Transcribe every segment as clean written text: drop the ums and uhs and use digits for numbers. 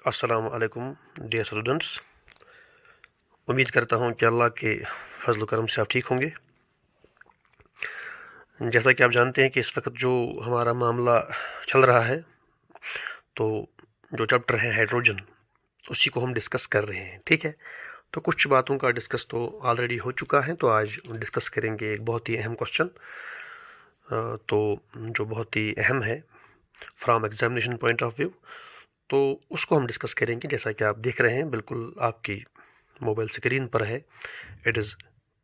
अस्सलाम वालेकुम dear students. उम्मीद करता हूँ कि अल्लाह के फजल करम से आप ठीक होंगे। जैसा कि आप जानते हैं कि इस वक्त जो हमारा मामला चल रहा है, तो जो चैप्टर है हाइड्रोजन, उसी को हम डिस्कस कर रहे हैं। ठीक है, तो कुछ बातों का डिस्कस तो ऑलरेडी हो चुका है, तो आज डिस्कस करेंगे एक बहुत ही अहम क्वेश्चन, तो जो बहुत ही अहम है from examination point of view, तो उसको हम डिस्कस करेंगे। जैसा कि आप देख रहे हैं, बिल्कुल आपकी मोबाइल स्क्रीन पर है। It is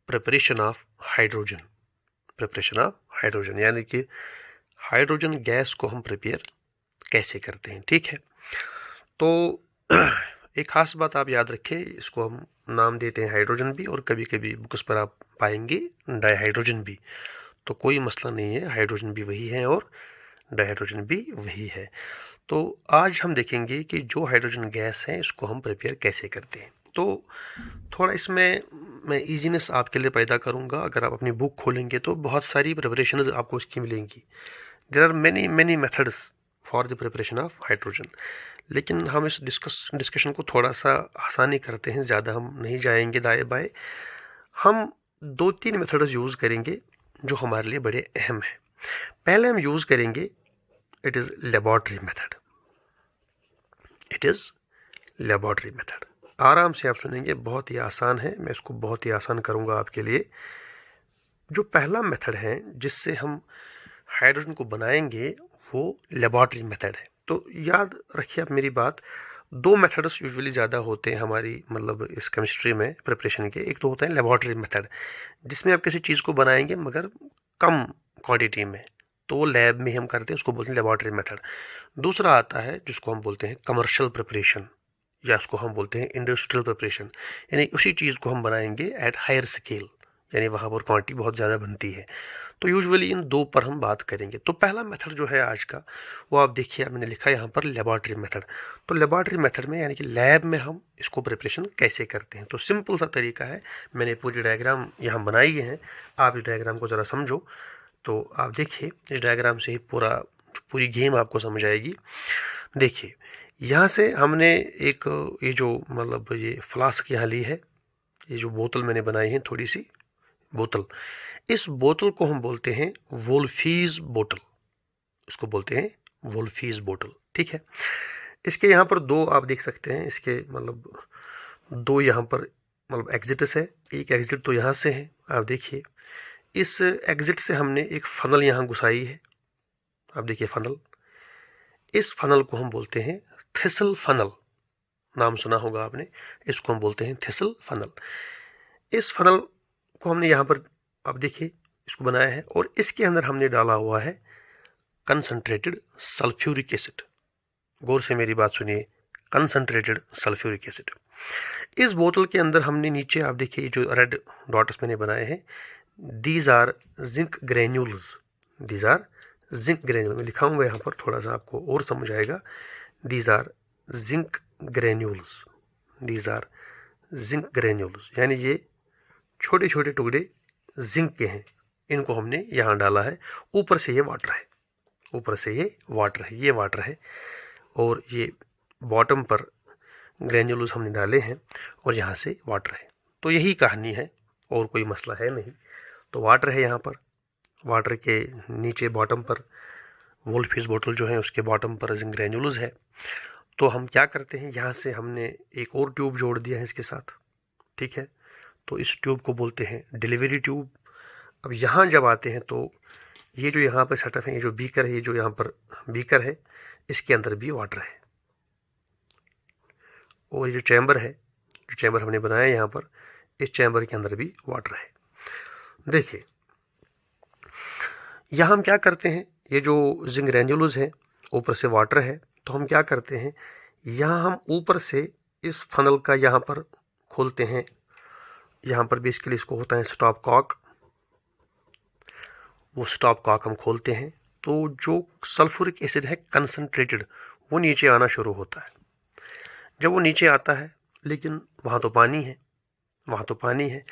preparation of hydrogen. Preparation of hydrogen यानी कि हाइड्रोजन गैस को हम प्रिपेयर कैसे करते हैं। ठीक है, तो एक ख़ास बात आप याद रखें, इसको हम नाम देते हैं हाइड्रोजन भी, और कभी कभी बुक्स पर आप पाएंगे डाईहाइड्रोजन भी। तो कोई मसला नहीं है, हाइड्रोजन भी वही है और डाईहाइड्रोजन भी वही है। तो आज हम देखेंगे कि जो हाइड्रोजन गैस है इसको हम प्रिपेयर कैसे करते हैं। तो थोड़ा इसमें मैं इजीनेस आपके लिए पैदा करूंगा। अगर आप अपनी बुक खोलेंगे तो बहुत सारी प्रिपरेशंस आपको इसकी मिलेंगी। There are many many methods for the preparation of hydrogen, लेकिन हम इस डिस्कशन को थोड़ा सा आसानी करते हैं, ज़्यादा हम नहीं जाएंगे दाएं बाएं। हम 2-3 मेथड्स यूज़ करेंगे जो हमारे लिए बड़े अहम हैं। पहले हम यूज़ करेंगे, it is laboratory method. It is laboratory method. आराम से आप सुनेंगे, बहुत ही आसान है, मैं इसको बहुत ही आसान करूंगा आपके लिए। जो पहला मेथड है जिससे हम हाइड्रोजन को बनाएंगे, वो लेबॉर्ट्री मेथड है। तो याद रखिए आप मेरी बात, 2 मेथड्स यूजुअली ज़्यादा होते हैं हमारी मतलब इस केमिस्ट्री में प्रिपरेशन के। एक तो होता है लेबॉर्ट्री मेथड, जिसमें आप किसी चीज़ को बनाएंगे मगर कम क्वांटिटी में, तो वो लैब में हम करते हैं, उसको बोलते हैं लेबॉर्ट्री मेथड। दूसरा आता है जिसको हम बोलते हैं कमर्शियल प्रिपरेशन, या उसको हम बोलते हैं इंडस्ट्रियल प्रिपरेशन, यानी उसी चीज़ को हम बनाएंगे एट हायर स्केल, यानी वहाँ पर क्वांटिटी बहुत ज़्यादा बनती है। तो यूजुअली इन 2 पर हम बात करेंगे। तो पहला मेथड जो है आज का, वो आप देखिए, मैंने लिखा है यहाँ पर लेबॉर्ट्री मेथड। तो लेबॉर्ट्री मेथड में यानी कि लैब में हम इसको प्रिपरेशन कैसे करते हैं। तो सिंपल सा तरीका है, मैंने पूरी डायग्राम यहाँ बनाई है, आप इस डायग्राम को ज़रा समझो। तो आप देखिए, इस डायग्राम से ही पूरी गेम आपको समझ आएगी। देखिए, यहाँ से हमने एक ये जो मतलब ये फ्लास्क यहाँ ली है, ये जो बोतल मैंने बनाई है, थोड़ी सी बोतल, इस बोतल को हम बोलते हैं वोल्फीज बोतल। इसको बोलते हैं वोल्फीज बोतल। ठीक है, इसके यहाँ पर 2 आप देख सकते हैं, इसके मतलब 2 यहाँ पर मतलब एग्जिट्स है। एक एग्जिट तो यहाँ से है, आप देखिए, इस एग्जिट से हमने एक फनल यहाँ घुसाई है। आप देखिए फनल, इस फनल को हम बोलते हैं थिसल फनल। नाम सुना होगा आपने, इसको हम बोलते हैं थिसल फनल। इस फनल को हमने यहाँ पर आप देखिए इसको बनाया है, और इसके अंदर हमने डाला हुआ है कंसंट्रेटेड सल्फ्यूरिक एसिड। गौर से मेरी बात सुनिए, कंसंट्रेटेड सल्फ्यूरिक एसिड। इस बोतल के अंदर हमने नीचे आप देखिए जो रेड डॉट्स मैंने बनाए हैं, these are zinc granules. These are zinc granule, मैं लिखाऊंगा यहाँ पर, थोड़ा सा आपको और समझ आएगा। These are zinc granules. These are zinc granules, यानी ये छोटे छोटे टुकड़े जिंक के हैं, इनको हमने यहाँ डाला है। ऊपर से ये वाटर है, ऊपर से ये वाटर है, ये वाटर है, और ये बॉटम पर ग्रेन्यूल्स हमने डाले हैं, और यहाँ से वाटर है। तो यही कहानी है, और कोई मसला है नहीं। तो वाटर है यहाँ पर, वाटर के नीचे बॉटम पर वोल्फीज बोतल जो है उसके बॉटम पर जिंक ग्रेन्यूल्स है। तो हम क्या करते हैं, यहाँ से हमने एक और ट्यूब जोड़ दिया है इसके साथ। ठीक है, तो इस ट्यूब को बोलते हैं डिलीवरी ट्यूब। अब यहाँ जब आते हैं तो ये जो यहाँ पर सेटअप है, ये जो बीकर है, ये जो यहाँ पर बीकर है, इसके अंदर भी वाटर है, और ये जो चैम्बर है, जो चैम्बर हमने बनाया है यहाँ पर, इस चैम्बर के अंदर भी वाटर है। देखिए, यहाँ हम क्या करते हैं, ये जो जिंक ग्रेन्यूल्स है, ऊपर से वाटर है, तो हम क्या करते हैं, यहाँ हम ऊपर से इस फनल का यहाँ पर खोलते हैं। यहाँ पर बेसिकली इसको होता है स्टॉप कॉक, वो स्टॉप कॉक हम खोलते हैं, तो जो सल्फ्यूरिक एसिड है कंसंट्रेटेड, वो नीचे आना शुरू होता है। जब वो नीचे आता है, लेकिन वहाँ तो पानी है, वहाँ तो पानी है,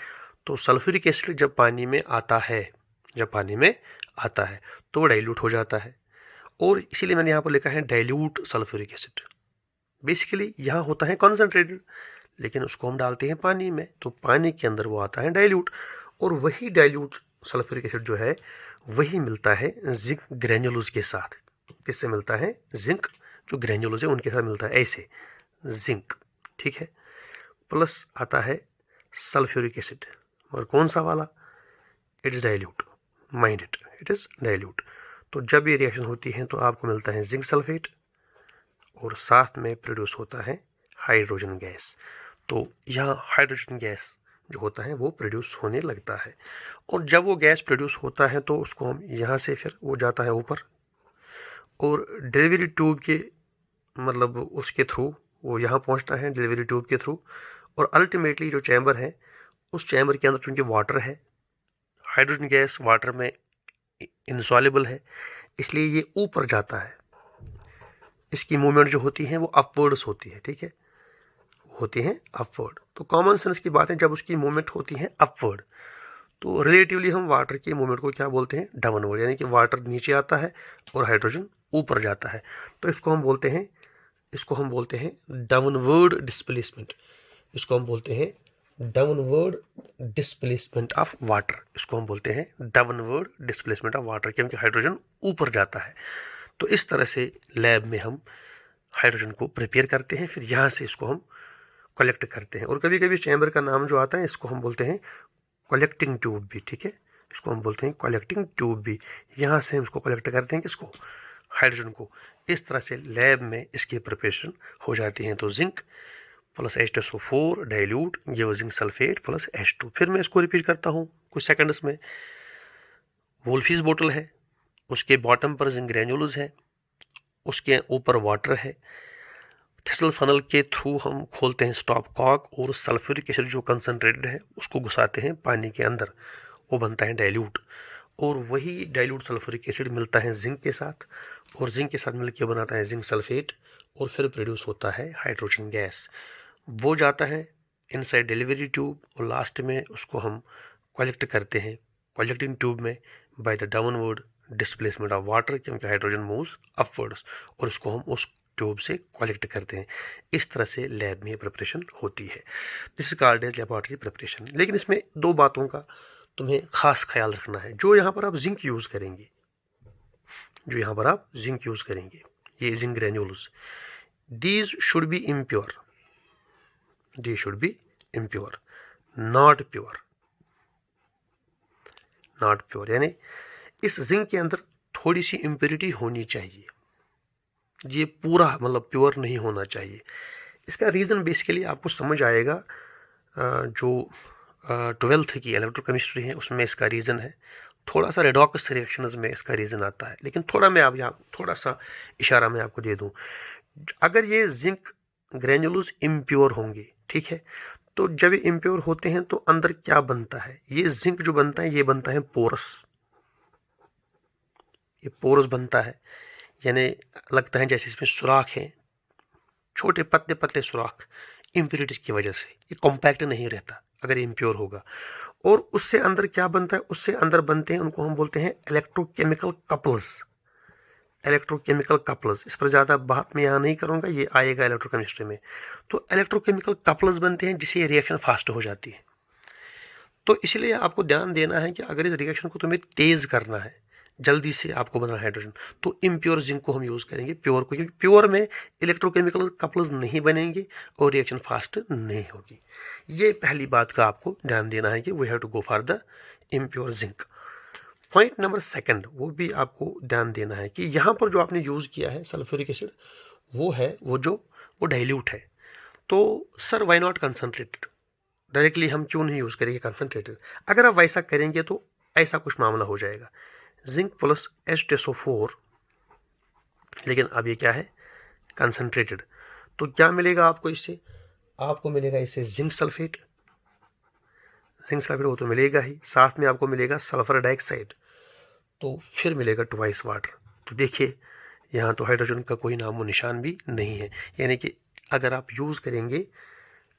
तो सल्फ्यूरिक एसिड जब पानी में आता है, जब पानी में आता है तो वो डाइल्यूट हो जाता है, और इसीलिए मैंने यहाँ पर लिखा है डाइल्यूट सल्फ्यूरिक एसिड। बेसिकली यहाँ होता है कॉन्सेंट्रेटेड, लेकिन उसको हम डालते हैं पानी में, तो पानी के अंदर वो आता है डाइल्यूट, और वही डाइल्यूट सल्फ्यूरिक एसिड जो है वही मिलता है जिंक ग्रेन्युलस के साथ। किससे मिलता है? जिंक जो ग्रेन्युलस है उनके साथ मिलता है, ऐसे जिंक, ठीक है। प्लस आता है सल्फ्यूरिक एसिड, और कौन सा वाला? It is dilute, mind it is dilute. तो जब ये रिएक्शन होती है तो आपको मिलता है जिंक सल्फेट, और साथ में प्रोड्यूस होता है हाइड्रोजन गैस। तो यहाँ हाइड्रोजन गैस जो होता है वो प्रोड्यूस होने लगता है, और जब वो गैस प्रोड्यूस होता है तो उसको हम यहाँ से फिर वो जाता है ऊपर, और डिलीवरी ट्यूब के मतलब उसके थ्रू वो यहाँ पहुँचता है, डिलीवरी ट्यूब के थ्रू, और अल्टीमेटली जो चैम्बर है उस चैम्बर के अंदर चूँकि वाटर है, हाइड्रोजन गैस वाटर में इनसॉल्युबल है, इसलिए ये ऊपर जाता है। इसकी मूवमेंट जो होती है वो अपवर्ड्स होती है, ठीक है, होती हैं अपवर्ड। तो कॉमन सेंस की बात है, जब उसकी मूवमेंट होती है अपवर्ड तो रिलेटिवली हम वाटर की मूवमेंट को क्या बोलते हैं? डाउनवर्ड, यानी कि वाटर नीचे आता है और हाइड्रोजन ऊपर जाता है, तो इसको हम बोलते हैं डाउनवर्ड डिस्प्लेसमेंट। इसको हम बोलते हैं डाउनवर्ड डिस्प्लेसमेंट ऑफ वाटर। इसको हम बोलते हैं डाउनवर्ड डिस्प्लेसमेंट ऑफ वाटर, क्योंकि हाइड्रोजन ऊपर जाता है। तो इस तरह से लैब में हम हाइड्रोजन को प्रिपेयर करते हैं, फिर यहाँ से इसको हम कलेक्ट करते हैं। और कभी कभी चैम्बर का नाम जो आता है इसको हम बोलते हैं कलेक्टिंग ट्यूब भी, ठीक है, इसको हम बोलते हैं कलेक्टिंग ट्यूब भी। यहाँ से हम इसको कलेक्ट करते हैं, किसको? हाइड्रोजन को। इस तरह से लैब में इसकी प्रिपरेशन हो जाती है। तो जिंक प्लस H2SO4 डाइल्यूट ये जिंक सल्फेट प्लस H2। फिर मैं इसको रिपीट करता हूँ कुछ सेकंड्स में। वोल्फीज बोतल है, उसके बॉटम पर जिंक ग्रेन्युलस है, उसके ऊपर वाटर है, थिसल फनल के थ्रू हम खोलते हैं स्टॉप कॉक, और सल्फ्यूरिक एसिड जो कंसनट्रेटेड है उसको घुसाते हैं पानी के अंदर, वो बनता है डाइल्यूट, और वही डाइल्यूट सल्फ्यूरिक एसिड मिलता है जिंक के साथ, और जिंक के साथ मिलकर बनाता है जिंक सल्फेट, और फिर प्रोड्यूस होता है हाइड्रोजन गैस। वो जाता है इनसाइड डिलीवरी ट्यूब, और लास्ट में उसको हम कलेक्ट करते हैं कलेक्टिंग ट्यूब में by the downward displacement of water, क्योंकि हाइड्रोजन मूव्स अपवर्ड्स, और उसको हम उस ट्यूब से कलेक्ट करते हैं। इस तरह से लैब में प्रिपरेशन होती है। This is called as laboratory preparation. लेकिन इसमें दो बातों का तुम्हें खास ख्याल रखना है। जो यहाँ पर आप जिंक यूज़ करेंगे, ये zinc granules, these should be impure, not pure, यानी इस जिंक के अंदर थोड़ी सी इम्प्योरिटी होनी चाहिए, ये पूरा मतलब प्योर नहीं होना चाहिए। इसका रीज़न बेसिकली आपको समझ आएगा, जो 12th की इलेक्ट्रोकेमिस्ट्री है उसमें इसका रीज़न है। थोड़ा सा रेडॉक्स रिएक्शंस में इसका रीज़न आता है, लेकिन थोड़ा मैं आप यहाँ थोड़ा सा इशारा मैं आपको दे दूँ। अगर ये जिंक ग्रेन्युल्स इम्प्योर होंगे, ठीक है, तो जब ये इम्प्योर होते हैं तो अंदर क्या बनता है? ये जिंक जो बनता है ये बनता है पोरस, ये पोरस बनता है, यानी लगता है जैसे इसमें सुराख हैं, छोटे पतले पतले सुराख, इम्प्योरिटीज की वजह से ये कॉम्पैक्ट नहीं रहता अगर ये इम्प्योर होगा। और उससे अंदर क्या बनता है? उससे अंदर बनते हैं, उनको हम बोलते हैं इलेक्ट्रोकेमिकल कपल्स। इस पर ज़्यादा बात मैं यहाँ नहीं करूँगा, ये आएगा इलेक्ट्रोकेमिस्ट्री में। तो इलेक्ट्रोकेमिकल कपल्स बनते हैं जिससे रिएक्शन फास्ट हो जाती है। तो इसलिए आपको ध्यान देना है कि अगर इस रिएक्शन को तुम्हें तेज़ करना है, जल्दी से आपको बना हाइड्रोजन, तो इम्प्योर जिंक को हम यूज़ करेंगे, प्योर को, क्योंकि प्योर में इलेक्ट्रोकेमिकल कपल्स नहीं बनेंगे और रिएक्शन फास्ट नहीं होगी। ये पहली बात का आपको ध्यान देना है कि we have to go for the impure zinc. Point number second, वो भी आपको ध्यान देना है कि यहाँ पर जो आपने यूज़ किया है सल्फ्यूरिक एसिड, वो डाइल्यूट है। तो sir why not concentrated? Directly हम क्यों नहीं यूज़ करेंगे कंसनट्रेटेड? अगर आप वैसा करेंगे तो ऐसा कुछ मामला हो जाएगा, जिंक प्लस H2SO4, लेकिन अब ये क्या है? कंसनट्रेटेड। तो क्या मिलेगा आपको इससे? आपको मिलेगा इससे जिंक सल्फेट वो तो मिलेगा ही, साथ में आपको मिलेगा सल्फर डाइऑक्साइड, तो फिर मिलेगा ट्वाइस वाटर। तो देखिए यहाँ तो हाइड्रोजन का कोई नामो निशान भी नहीं है, यानी कि अगर आप यूज़ करेंगे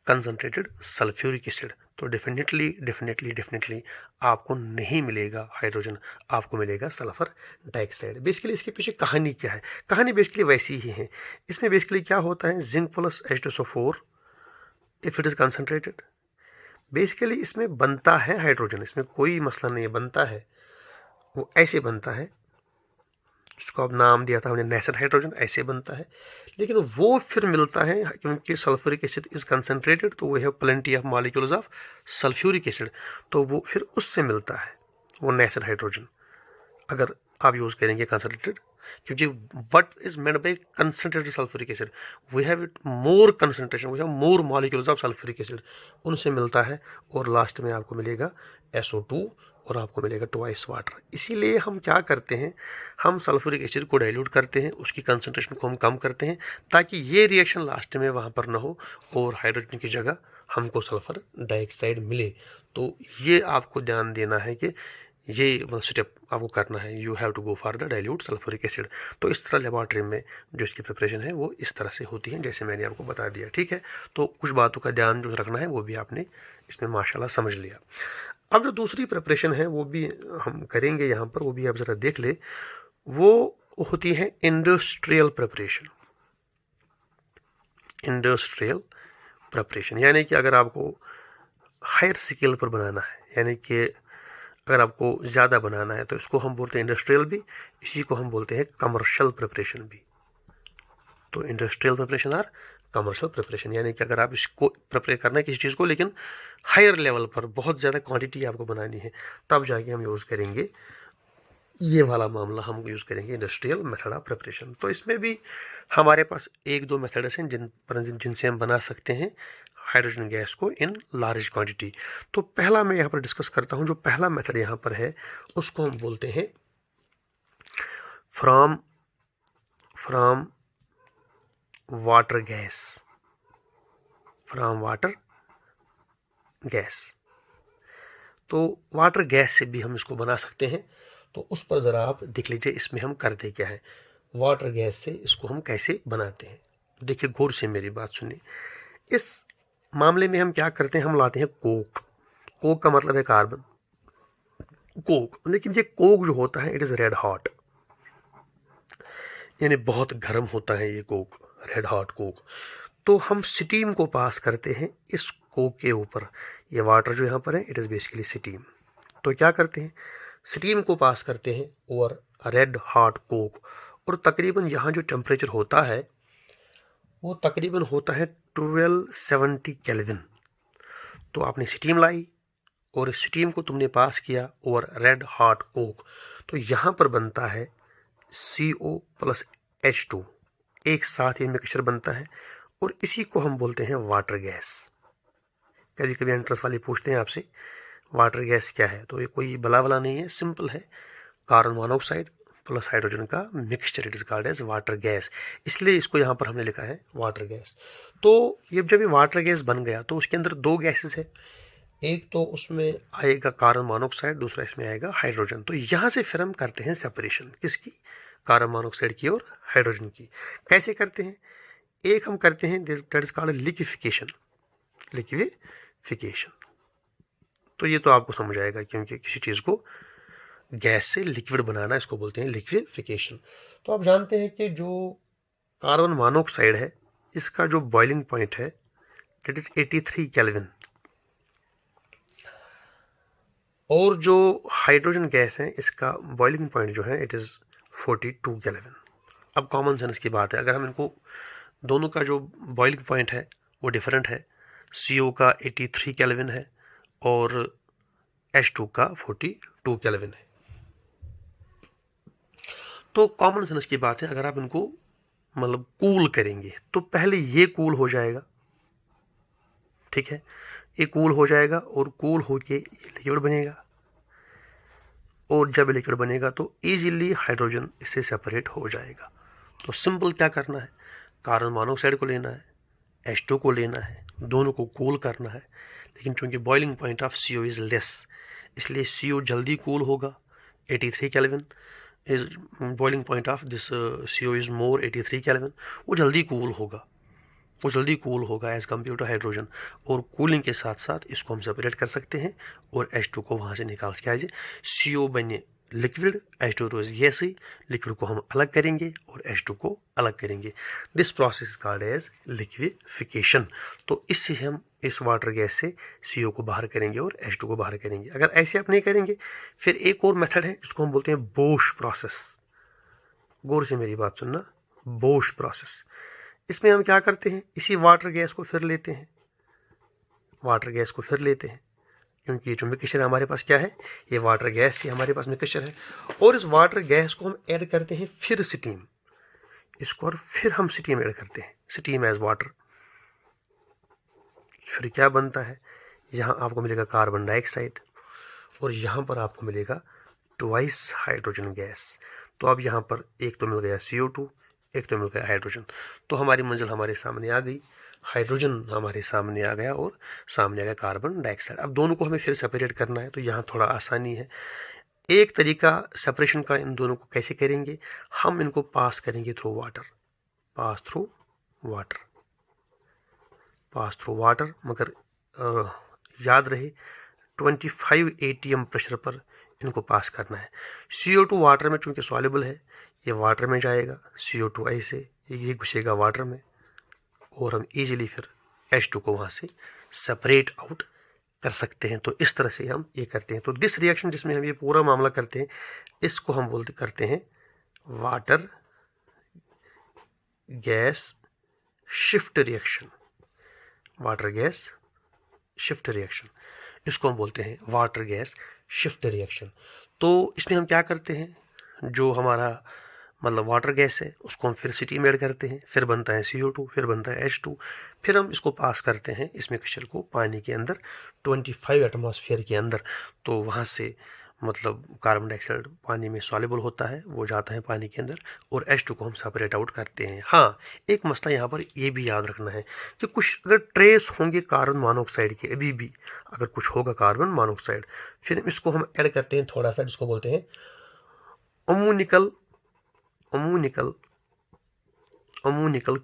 कंसनट्रेटेड सल्फ्यूरिक एसिड, तो डेफिनेटली आपको नहीं मिलेगा हाइड्रोजन, आपको मिलेगा सल्फर डाइऑक्साइड। बेसिकली इसके पीछे कहानी क्या है? कहानी बेसिकली वैसी ही है। इसमें बेसिकली क्या होता है, zinc plus H2SO4 if it is concentrated, basically इसमें बनता है हाइड्रोजन, इसमें कोई मसला नहीं है, बनता है, वो ऐसे बनता है, जिसको अब नाम दिया था हमने नेचुरल हाइड्रोजन, ऐसे बनता है। लेकिन वो फिर मिलता है क्योंकि सल्फ्यूरिक एसिड इज कंसनट्रेटेड, तो वो है plenty of molecules of sulphuric acid, तो वो फिर उससे मिलता है वो नेचुरल हाइड्रोजन, अगर आप यूज़ करेंगे कंसनट्रेटेड, क्योंकि what is made by concentrated sulphuric acid, we have it more concentration, we have more molecules of sulphuric acid, उनसे मिलता है और लास्ट में आपको मिलेगा SO2 और आपको मिलेगा ट्वाइस वाटर। इसीलिए हम क्या करते हैं, हम सल्फ्यूरिक एसिड को डाइल्यूट करते हैं, उसकी कंसनट्रेशन को हम कम करते हैं, ताकि ये रिएक्शन लास्ट में वहाँ पर ना हो और हाइड्रोजन की जगह हमको सल्फर डाइऑक्साइड मिले। तो ये आपको ध्यान देना है कि ये स्टेप आपको करना है, you have to go for the dilute sulphuric acid. तो इस तरह लेबॉर्ट्री में जो इसकी प्रिपरेशन है वो इस तरह से होती है, जैसे मैंने आपको बता दिया, ठीक है। तो कुछ बातों का ध्यान जो रखना है वो भी आपने इसमें माशाल्लाह समझ लिया। अब जो दूसरी प्रिपरेशन है वो भी हम करेंगे यहाँ पर, वो भी आप ज़रा देख ले, वो होती है इंडस्ट्रियल प्रिपरेशन। इंडस्ट्रियल प्रिपरेशन यानी कि अगर आपको हायर स्केल पर बनाना है, यानी कि अगर आपको ज़्यादा बनाना है, तो इसको हम बोलते हैं इंडस्ट्रियल भी, इसी को हम बोलते हैं कमर्शियल प्रिपरेशन भी। तो इंडस्ट्रियल प्रिपरेशन और कमर्शियल प्रिपरेशन, यानी कि अगर आप इसको प्रिपेयर करना है किसी चीज़ को, लेकिन हायर लेवल पर बहुत ज़्यादा क्वांटिटी आपको बनानी है, तब जाके हम यूज़ करेंगे ये वाला मामला, हम यूज़ करेंगे इंडस्ट्रियल मेथड ऑफ प्रिपरेशन। तो इसमें भी हमारे पास एक दो मेथड्स हैं जिनसे हम बना सकते हैं हाइड्रोजन गैस को इन लार्ज क्वांटिटी। तो पहला मैं यहाँ पर डिस्कस करता हूँ, जो पहला मेथड यहाँ पर है उसको हम बोलते हैं from water gas, from water gas. तो वाटर गैस से भी हम इसको बना सकते हैं, तो उस पर ज़रा आप देख लीजिए इसमें हम करते क्या है, वाटर गैस से इसको हम कैसे बनाते हैं। देखिए गौर से मेरी बात सुनिए, इस मामले में हम क्या करते हैं, हम लाते हैं कोक। कोक का मतलब है कार्बन, कोक। लेकिन ये कोक जो होता है इट इज़ रेड हॉट, यानी बहुत गर्म होता है ये कोक, रेड हॉट कोक। तो हम स्टीम को पास करते हैं इस कोक के ऊपर, ये वाटर जो यहाँ पर है इट इज़ बेसिकली स्टीम। तो क्या करते हैं, स्टीम को पास करते हैं ओवर रेड हॉट कोक, और तकरीबन यहाँ जो टेम्परेचर होता है वो तकरीबन होता है 1270 केल्विन। तो आपने स्टीम लाई और स्टीम को तुमने पास किया ओवर रेड हॉट कोक, तो यहाँ पर बनता है CO प्लस H2, एक साथ ये मिक्सचर बनता है, और इसी को हम बोलते हैं वाटर गैस। कभी कभी एंट्रेंस वाले पूछते हैं आपसे वाटर गैस क्या है, तो ये कोई बला वला नहीं है, सिंपल है, कार्बन मोनोऑक्साइड प्लस हाइड्रोजन का mixture, it is called as water gas, इसलिए इसको यहाँ पर हमने लिखा है वाटर गैस। तो ये जब ये वाटर गैस बन गया तो उसके अंदर दो गैसेस है, एक तो उसमें आएगा कार्बन मोनोऑक्साइड, दूसरा इसमें आएगा हाइड्रोजन। तो यहाँ से फिर हम करते हैं सेपरेशन, किसकी, कार्बन मोनोऑक्साइड की और हाइड्रोजन की। कैसे करते हैं, एक हम करते हैं that is called liquefaction, liquefaction. तो ये तो आपको समझ आएगा, क्योंकि किसी चीज़ को गैस से लिक्विड बनाना इसको बोलते हैं लिक्विफिकेशन। तो आप जानते हैं कि जो कार्बन मोनोऑक्साइड है इसका जो बॉइलिंग पॉइंट है दैट इज 83 केल्विन, और जो हाइड्रोजन गैस है इसका बॉइलिंग पॉइंट जो है इट इज़ 42 केल्विन। अब कॉमन सेंस की बात है, अगर हम इनको दोनों का जो बॉइलिंग पॉइंट है वो डिफरेंट है, CO का 83 केल्विन है और H2 का 42 केल्विन है, तो कॉमन सेंस की बात है, अगर आप इनको मतलब कूल करेंगे तो पहले ये कूल हो जाएगा, ठीक है, ये कूल हो जाएगा और कूल होके लिक्विड बनेगा, और जब लिक्विड बनेगा तो इजीली हाइड्रोजन इससे सेपरेट हो जाएगा। तो सिंपल क्या करना है, कार्बन मोनोऑक्साइड को लेना है, H2 को लेना है, दोनों को कूल करना है, लेकिन चूंकि boiling point of CO is less, इसलिए CO जल्दी कूल होगा, 83 kelvin is boiling point of this CO is more 83 kelvin, वो जल्दी कूल होगा। वो जल्दी कूल होगा एज़ कम्पेयर टू हाइड्रोजन, और कूलिंग के साथ साथ इसको हम सेपरेट कर सकते हैं और H2 को वहाँ से निकाल के आइए, CO बने लिक्विड, H2 रोज गैस, लिक्विड को हम अलग करेंगे और H2 को अलग करेंगे। This process is called as liquefication. तो इससे हम इस वाटर गैस से CO को बाहर करेंगे और H2 को बाहर करेंगे। अगर ऐसे आप नहीं करेंगे, फिर एक और मेथड है जिसको हम बोलते हैं बोश प्रोसेस। गौर से मेरी बात सुनना, बोश प्रोसेस। इसमें हम क्या करते हैं, इसी वाटर गैस को फिर लेते हैं, वाटर गैस को फिर लेते हैं, क्योंकि जो मिक्सचर हमारे पास क्या है, ये वाटर गैस ही हमारे पास मिक्सचर है, और इस वाटर गैस को हम ऐड करते हैं फिर स्टीम, इसको और फिर हम स्टीम ऐड करते हैं, स्टीम एज वाटर। फिर क्या बनता है, यहाँ आपको मिलेगा कार्बन डाइऑक्साइड और यहाँ पर आपको मिलेगा ट्वाइस हाइड्रोजन गैस। तो अब यहाँ पर एक तो मिल गया CO2, एक तो मिल गया हाइड्रोजन। तो हमारी मंजिल हमारे सामने आ गई, हाइड्रोजन हमारे सामने आ गया और सामने आ गया कार्बन डाइऑक्साइड। अब दोनों को हमें फिर सेपरेट करना है, तो यहाँ थोड़ा आसानी है। एक तरीका सेपरेशन का इन दोनों को कैसे करेंगे, हम इनको पास करेंगे through water, pass through water, pass through water. मगर याद रहे 25 ATM प्रेशर पर इनको पास करना है। CO2 वाटर में चूंकि सॉल्युबल है, ये वाटर में जाएगा, CO2 ऐसे ये घुसेगा वाटर में, और हम इजीली फिर H2 को वहाँ से सेपरेट आउट कर सकते हैं। तो इस तरह से हम ये करते हैं। तो दिस रिएक्शन जिसमें हम ये पूरा मामला करते हैं, इसको हम करते हैं water gas shift reaction, water gas shift reaction, इसको हम बोलते हैं वाटर गैस शिफ्ट रिएक्शन। तो इसमें हम क्या करते हैं, जो हमारा मतलब वाटर गैस है उसको हम फिर स्टीम ऐड करते हैं, फिर बनता है CO2, फिर बनता है H2, फिर हम इसको पास करते हैं इस मिक्सचर को पानी के अंदर 25 एटमॉस्फेयर के अंदर। तो वहाँ से मतलब कार्बन डाइऑक्साइड पानी में सॉल्युबल होता है, वो जाता है पानी के अंदर, और H2 को हम सेपरेट आउट करते हैं। हाँ, एक मसला यहाँ पर ये भी याद रखना है कि कुछ अगर ट्रेस होंगे कार्बन मोनोऑक्साइड के, अभी भी अगर कुछ होगा कार्बन मोनोऑक्साइड, फिर इसको हम ऐड करते हैं थोड़ा सा, जिसको बोलते हैं ammoniacal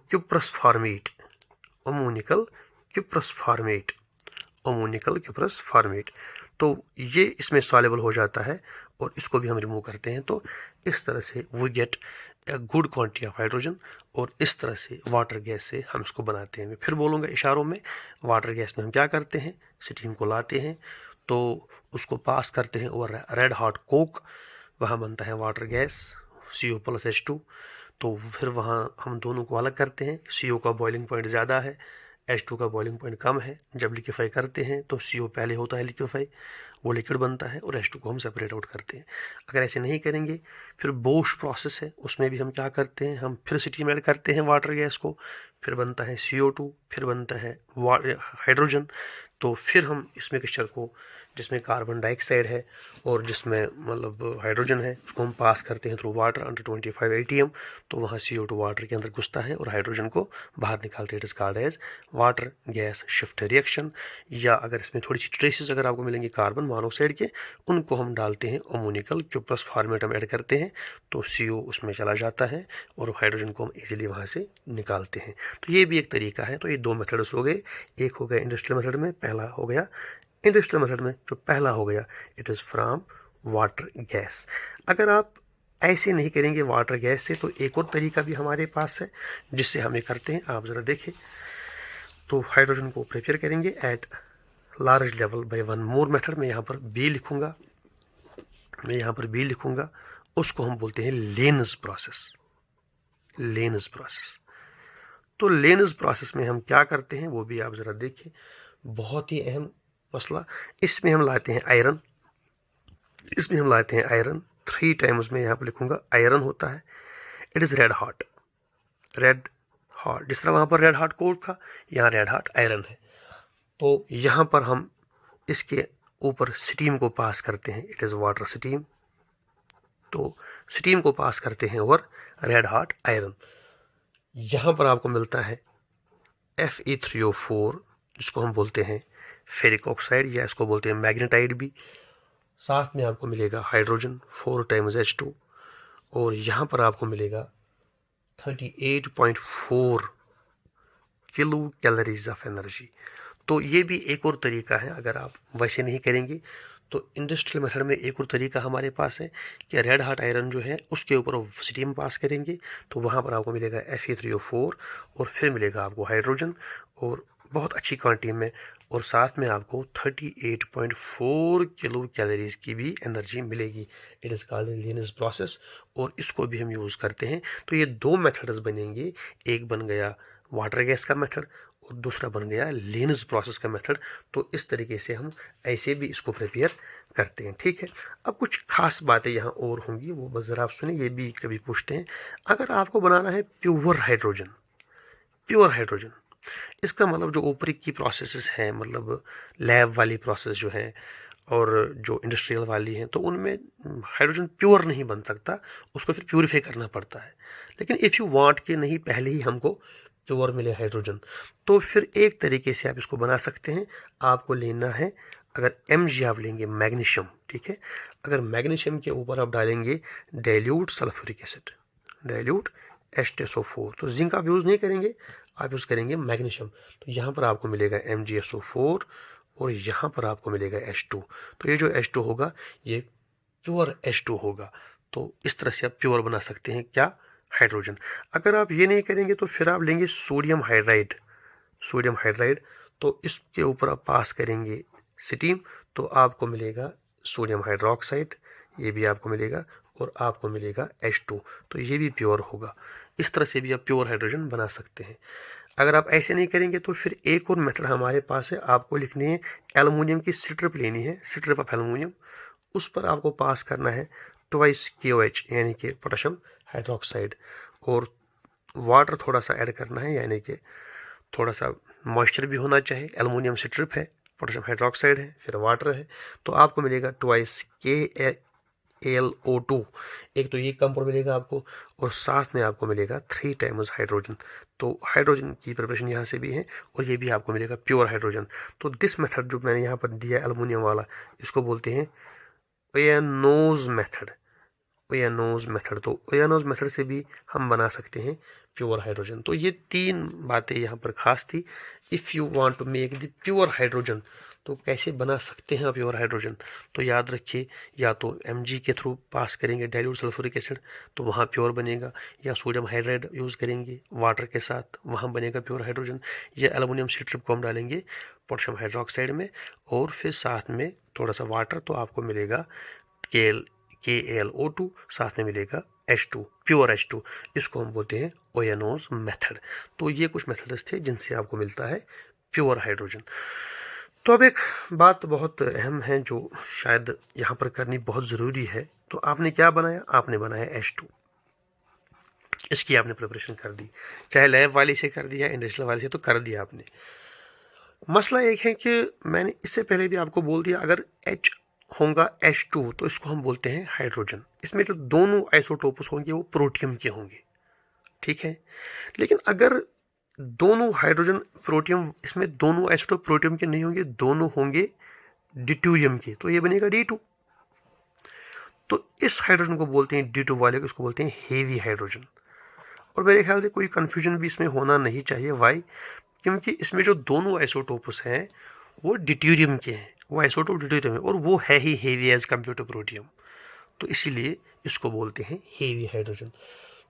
cuprous format, ammoniacal cuprous format. तो ये इसमें सॉल्युबल हो जाता है और इसको भी हम रिमूव करते हैं। तो इस तरह से we get a good quantity of hydrogen, और इस तरह से वाटर गैस से हम इसको बनाते हैं। मैं फिर बोलूँगा इशारों में, वाटर गैस में हम क्या करते हैं, स्टीम को लाते हैं, तो उसको पास करते हैं और रेड हॉट कोक, वहाँ बनता है वाटर गैस CO + H2। तो फिर वहाँ हम दोनों को अलग करते हैं, CO का बॉइलिंग पॉइंट ज़्यादा है, H2 का बॉइलिंग पॉइंट कम है। जब लिक्विफाई करते हैं तो CO पहले होता है लिक्विफाई, वो लिक्विड बनता है, और H2 को हम सेपरेट आउट करते हैं। अगर ऐसे नहीं करेंगे, फिर बोश प्रोसेस है, उसमें भी हम क्या करते हैं, हम फिर स्टीम ऐड करते हैं वाटर गैस को, फिर बनता है CO2, फिर बनता है हाइड्रोजन। तो फिर हम इस मिक्सचर को, जिसमें कार्बन डाइऑक्साइड है और जिसमें मतलब हाइड्रोजन है, उसको हम पास करते हैं थ्रू वाटर अंडर 25 ATM। तो वहाँ CO2 वाटर के अंदर घुसता है और हाइड्रोजन को बाहर निकालते हैं। It is called as water gas shift reaction. या अगर इसमें थोड़ी सी ट्रेसेस अगर आपको मिलेंगे कार्बन मोनोऑक्साइड के, उनको हम डालते हैं अमोनिकल क्यूप्रस फॉर्मेट हम ऐड करते हैं, तो CO उसमें चला जाता है और हाइड्रोजन को हम इजीली वहाँ से निकालते हैं। तो ये भी एक तरीका है। तो ये दो मेथड्स हो गए, एक हो गया इंडस्ट्रियल मेथड में, पहला हो गया इंडस्ट्रियल मेथड में। जो पहला हो गया, it is from water gas. अगर आप ऐसे नहीं करेंगे वाटर गैस से, तो एक और तरीका भी हमारे पास है जिससे हम ये करते हैं, आप ज़रा देखें। तो हाइड्रोजन को प्रिपेयर करेंगे at large level by one more method. मैं यहाँ पर B लिखूँगा, उसको हम बोलते हैं लेन्स प्रोसेस। तो लेन्स प्रोसेस में हम क्या करते हैं वो भी आप ज़रा देखें, बहुत ही अहम मसला। इसमें हम लाते हैं आयरन, 3 टाइम्स में यहाँ पर लिखूँगा आयरन होता है। इट इज़ रेड हॉट, जिस तरह वहाँ पर रेड हॉट कोल था, यहाँ रेड हॉट आयरन है। तो यहाँ पर हम इसके ऊपर स्टीम को पास करते हैं, इट इज़ वाटर स्टीम। तो स्टीम को पास करते हैं और रेड हॉट आयरन, यहाँ पर आपको मिलता है Fe3O4, जिसको हम बोलते हैं फेरिक ऑक्साइड, या इसको बोलते हैं मैग्नेटाइड भी। साथ में आपको मिलेगा हाइड्रोजन 4 टाइम्स H2, और यहाँ पर आपको मिलेगा 38.4 किलो कैलोरीज ऑफ एनर्जी। तो ये भी एक और तरीका है। अगर आप वैसे नहीं करेंगे तो इंडस्ट्रियल मेथड में एक और तरीका हमारे पास है कि रेड हॉट आयरन जो है उसके ऊपर स्टीम पास करेंगे तो वहाँ पर आपको मिलेगा Fe3O4 और फिर मिलेगा आपको हाइड्रोजन और बहुत अच्छी क्वांटिटी में, और साथ में आपको 38.4 किलो कैलोरीज की भी एनर्जी मिलेगी। It is called Linnaeus process और इसको भी हम यूज़ करते हैं। तो ये दो मेथड्स बनेंगे, एक बन गया वाटर गैस का मेथड और दूसरा बन गया लीनियस प्रोसेस का मेथड। तो इस तरीके से हम ऐसे भी इसको प्रिपेयर करते हैं। ठीक है, अब कुछ खास बातें यहाँ और होंगी, वो बस ज़रा आप सुने, ये भी कभी पूछते हैं। अगर आपको बनाना है प्योर हाइड्रोजन, प्योर हाइड्रोजन, इसका मतलब जो ऊपरी की प्रोसेसेस हैं, मतलब लैब वाली प्रोसेस जो है और जो इंडस्ट्रियल वाली हैं, तो उनमें हाइड्रोजन प्योर नहीं बन सकता, उसको फिर प्यूरिफाई करना पड़ता है। लेकिन इफ़ यू वांट कि नहीं पहले ही हमको प्योर मिले हाइड्रोजन, तो फिर एक तरीके से आप इसको बना सकते हैं। आपको लेना है, अगर Mg आप लेंगे मैग्नीशियम, ठीक है, अगर मैग्नीशियम के ऊपर आप डालेंगे dilute sulphuric acid, dilute H2SO4, तो जिंक आप यूज़ नहीं करेंगे, आप यूज़ करेंगे मैग्नीशियम। तो यहाँ पर आपको मिलेगा MgSO4 और यहाँ पर आपको मिलेगा H2। तो ये जो H2 होगा ये प्योर H2 होगा। तो इस तरह से आप प्योर बना सकते हैं क्या, हाइड्रोजन। अगर आप ये नहीं करेंगे तो फिर आप लेंगे सोडियम हाइड्राइड, सोडियम हाइड्राइड, तो इसके ऊपर आप पास करेंगे स्टीम, तो आपको मिलेगा सोडियम हाइड्रोक्साइड, ये भी आपको मिलेगा और आपको मिलेगा H2, तो ये भी प्योर होगा। इस तरह से भी आप प्योर हाइड्रोजन बना सकते हैं। अगर आप ऐसे नहीं करेंगे तो फिर एक और मेथड हमारे पास है, आपको लिखनी है एल्युमिनियम की स्ट्रिप लेनी है, स्ट्रिप ऑफ एल्युमिनियम, उस पर आपको पास करना है ट्वाइस KOH यानी कि पोटेशियम हाइड्रोक्साइड, और वाटर थोड़ा सा ऐड करना है, यानी कि थोड़ा सा मॉइस्चर भी होना चाहिए। एल्युमिनियम स्ट्रिप है, पोटेशियम हाइड्रोक्साइड है, फिर वाटर है, तो आपको मिलेगा ट्वाइस KaLO2, एक तो ये कंपाउंड मिलेगा आपको और साथ में आपको मिलेगा 3 टाइम्स हाइड्रोजन। तो हाइड्रोजन की प्रिपरेशन यहाँ से भी है और ये भी आपको मिलेगा प्योर हाइड्रोजन। तो दिस मेथड जो मैंने यहाँ पर दिया एल्युमिनियम वाला, इसको बोलते हैं ओयानोज मेथड, ओयानोज मेथड। तो ओयानोज मेथड से भी हम बना सकते हैं प्योर हाइड्रोजन। तो ये 3 बातें यहाँ पर खास थी। If you want to make the pure hydrogen, तो कैसे बना सकते हैं प्योर हाइड्रोजन, तो याद रखिए, या तो Mg के थ्रू पास करेंगे डाइल्यूट सल्फ्यूरिक एसिड, तो वहाँ प्योर बनेगा, या सोडियम हाइड्राइड यूज़ करेंगे वाटर के साथ, वहाँ बनेगा प्योर हाइड्रोजन, या एल्युमिनियम स्ट्रिप को हम डालेंगे पोटेशियम हाइड्रोक्साइड में और फिर साथ में थोड़ा सा वाटर, तो आपको मिलेगा KaLO2, साथ में मिलेगा H2, प्योर H2। इसको हम बोलते हैं ओयानोज मेथड। तो ये कुछ मेथड्स थे जिनसे आपको मिलता है प्योर हाइड्रोजन। तो अब एक बात बहुत अहम है जो शायद यहाँ पर करनी बहुत ज़रूरी है। तो आपने क्या बनाया, आपने बनाया H2, इसकी आपने प्रिपरेशन कर दी, चाहे लैब वाले से कर दिया, इंडस्ट्रियल वाले से, तो कर दिया आपने। मसला एक है कि मैंने इससे पहले भी आपको बोल दिया, अगर H होगा H2 तो इसको हम बोलते हैं हाइड्रोजन। इसमें जो दोनों आइसोटोप्स होंगे वो प्रोटियम के होंगे, ठीक है। लेकिन अगर दोनों हाइड्रोजन प्रोटियम, इसमें दोनों आइसोटोप प्रोटियम के नहीं होंगे, दोनों होंगे ड्यूटेरियम के, तो ये बनेगा D2। तो इस हाइड्रोजन को बोलते हैं, D2 वाले को, इसको बोलते हैं हेवी हाइड्रोजन। और मेरे ख्याल से कोई कन्फ्यूजन भी इसमें होना नहीं चाहिए। वाई? क्योंकि इसमें जो दोनों आइसोटोप्स हैं वो ड्यूटेरियम के हैं, वो आइसोटोप ड्यूटेरियम है और वो है ही heavy as compare to protium, तो इसीलिए इसको बोलते हैं हेवी हाइड्रोजन।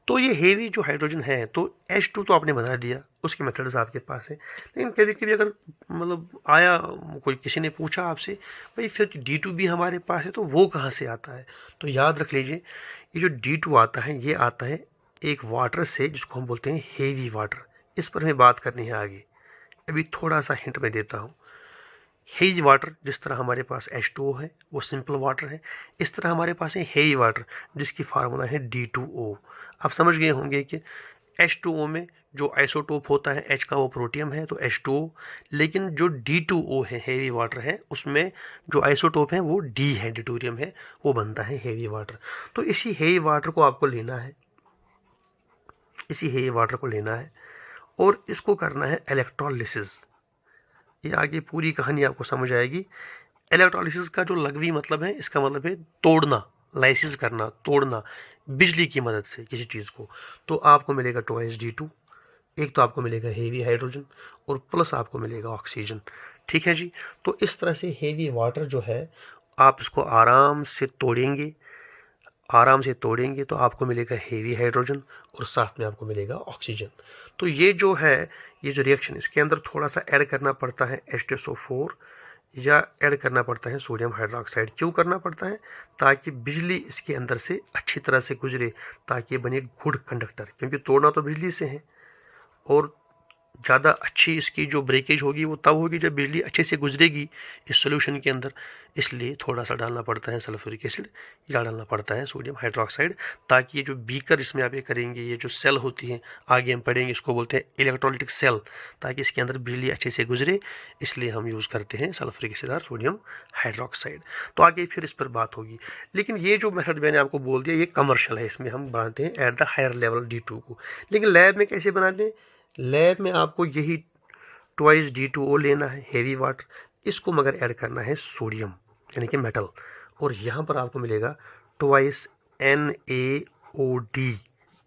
तो ये हेवी जो हाइड्रोजन है, तो H2 तो आपने बता दिया, उसके मेथड्स आपके पास है। लेकिन कभी कभी अगर मतलब आया, कोई किसी ने पूछा आपसे, भाई फिर D2 भी हमारे पास है, तो वो कहाँ से आता है, तो याद रख लीजिए, ये जो D2 आता है ये आता है एक वाटर से जिसको हम बोलते हैं हेवी वाटर। इस पर हमें बात करनी है आगे, अभी थोड़ा सा हिंट मैं देता हूँ। हेवी वाटर, जिस तरह हमारे पास H2O है वो सिंपल वाटर है, इस तरह हमारे पास है हेवी वाटर जिसकी फार्मूला है D2O। आप समझ गए होंगे कि H2O में जो आइसोटोप होता है H का वो प्रोटियम है, तो H2O, लेकिन जो D2O है हेवी वाटर है, उसमें जो आइसोटोप है वो D है, ड्यूटेरियम है, वो बनता है हेवी वाटर। तो इसी हेवी वाटर को आपको लेना है, इसी हेवी वाटर को लेना है और इसको करना है इलेक्ट्रोलिसिस। ये आगे पूरी कहानी आपको समझ आएगी। इलेक्ट्रोलिसिस का जो लघवी मतलब है, इसका मतलब है तोड़ना, लाइसिस करना, तोड़ना बिजली की मदद से किसी चीज़ को। तो आपको मिलेगा ट्वाइस D2, एक तो आपको मिलेगा हेवी हाइड्रोजन और प्लस आपको मिलेगा ऑक्सीजन। ठीक है जी। तो इस तरह से हेवी वाटर जो है आप इसको आराम से तोड़ेंगे तो आपको मिलेगा हेवी हाइड्रोजन और साथ में आपको मिलेगा ऑक्सीजन। तो ये जो रिएक्शन इसके अंदर थोड़ा सा ऐड करना पड़ता है H2SO4 या ऐड करना पड़ता है सोडियम हाइड्रोक्साइड। क्यों करना पड़ता है? ताकि बिजली इसके अंदर से अच्छी तरह से गुजरे, ताकि ये बने गुड कंडक्टर, क्योंकि तोड़ना तो बिजली से है और ज़्यादा अच्छी इसकी जो ब्रेकेज होगी वो तब होगी जब बिजली अच्छे से गुजरेगी इस सोल्यूशन के अंदर। इसलिए थोड़ा सा डालना पड़ता है सल्फ्यूरिक एसिड या डालना पड़ता है सोडियम हाइड्रोक्साइड, ताकि ये जो बीकर इसमें आप ये करेंगे, ये जो सेल होती हैं आगे हम पढ़ेंगे, इसको बोलते हैं इलेक्ट्रोलाइटिक सेल, ताकि इसके अंदर बिजली अच्छे से गुजरे, इसलिए हम यूज़ करते हैं सल्फ्यूरिक एसिड और सोडियम हाइड्रोक्साइड। तो आगे फिर इस पर बात होगी। लेकिन ये जो मेथड मैंने आपको बोल दिया ये कमर्शियल है, इसमें हम बनाते हैं at the higher level D2 को। लेकिन लैब में कैसे बनाते हैं? लैब में आपको यही 2 D2O लेना है हेवी वाटर, इसको मगर ऐड करना है सोडियम यानी कि मेटल, और यहाँ पर आपको मिलेगा 2 NaOD।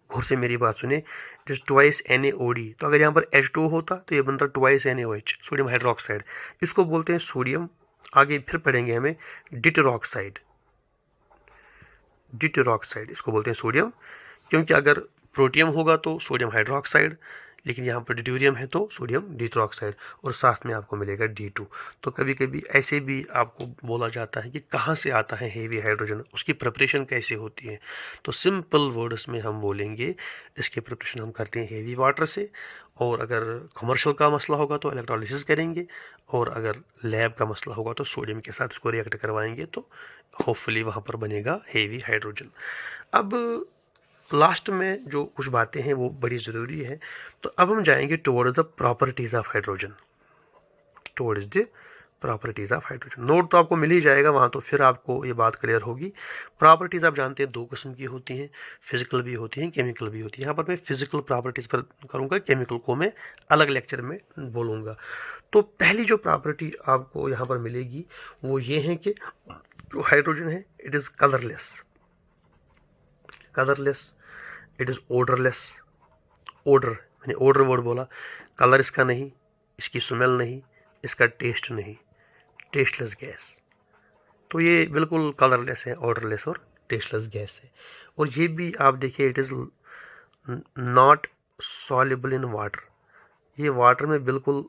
घोर से मेरी बात सुने, जिस 2 NaOD, तो अगर यहाँ पर H2O होता तो ये बनता 2 NaOH सोडियम हाइड्रोक्साइड, इसको बोलते हैं सोडियम। आगे फिर पढ़ेंगे हमें डिटेरोक्साइड इसको बोलते हैं सोडियम, क्योंकि अगर प्रोटियम होगा तो सोडियम हाइड्रोक्साइड, लेकिन यहाँ पर ड्यूटेरियम है तो सोडियम डिटेरोक्साइड, और साथ में आपको मिलेगा D2। तो कभी कभी ऐसे भी आपको बोला जाता है कि कहाँ से आता है हेवी हाइड्रोजन, उसकी प्रिपरेशन कैसे होती है। तो सिंपल वर्ड्स में हम बोलेंगे इसकी प्रिपरेशन हम करते हैं हेवी वाटर से, और अगर कमर्शियल का मसला होगा तो इलेक्ट्रोलिसिस करेंगे, और अगर लैब का मसला होगा तो सोडियम के साथ इसको रिएक्ट करवाएंगे, तो होपफुली वहाँ पर बनेगा हेवी हाइड्रोजन। अब लास्ट में जो कुछ बातें हैं वो बड़ी ज़रूरी है। तो अब हम जाएंगे towards the properties of hydrogen. Note तो आपको मिल ही जाएगा वहाँ, तो फिर आपको ये बात क्लियर होगी। प्रॉपर्टीज़ आप जानते हैं 2 किस्म की होती हैं, फिजिकल भी होती हैं, केमिकल भी होती है। यहाँ पर मैं फिजिकल प्रॉपर्टीज़ पर करूँगा, केमिकल को मैं अलग लेक्चर में बोलूँगा। तो पहली जो प्रॉपर्टी आपको यहाँ पर मिलेगी वो ये है कि जो हाइड्रोजन है it is colourless, it is odourless. Odour मैंने ओडर वर्ड बोला, कलर इसका नहीं, इसकी स्मेल नहीं, इसका टेस्ट नहीं, टेस्टलेस गैस। तो ये बिल्कुल कलरलेस है, ओडरलेस और टेस्टलेस गैस है। और ये भी आप देखिए it is not soluble in water, ये वाटर में बिल्कुल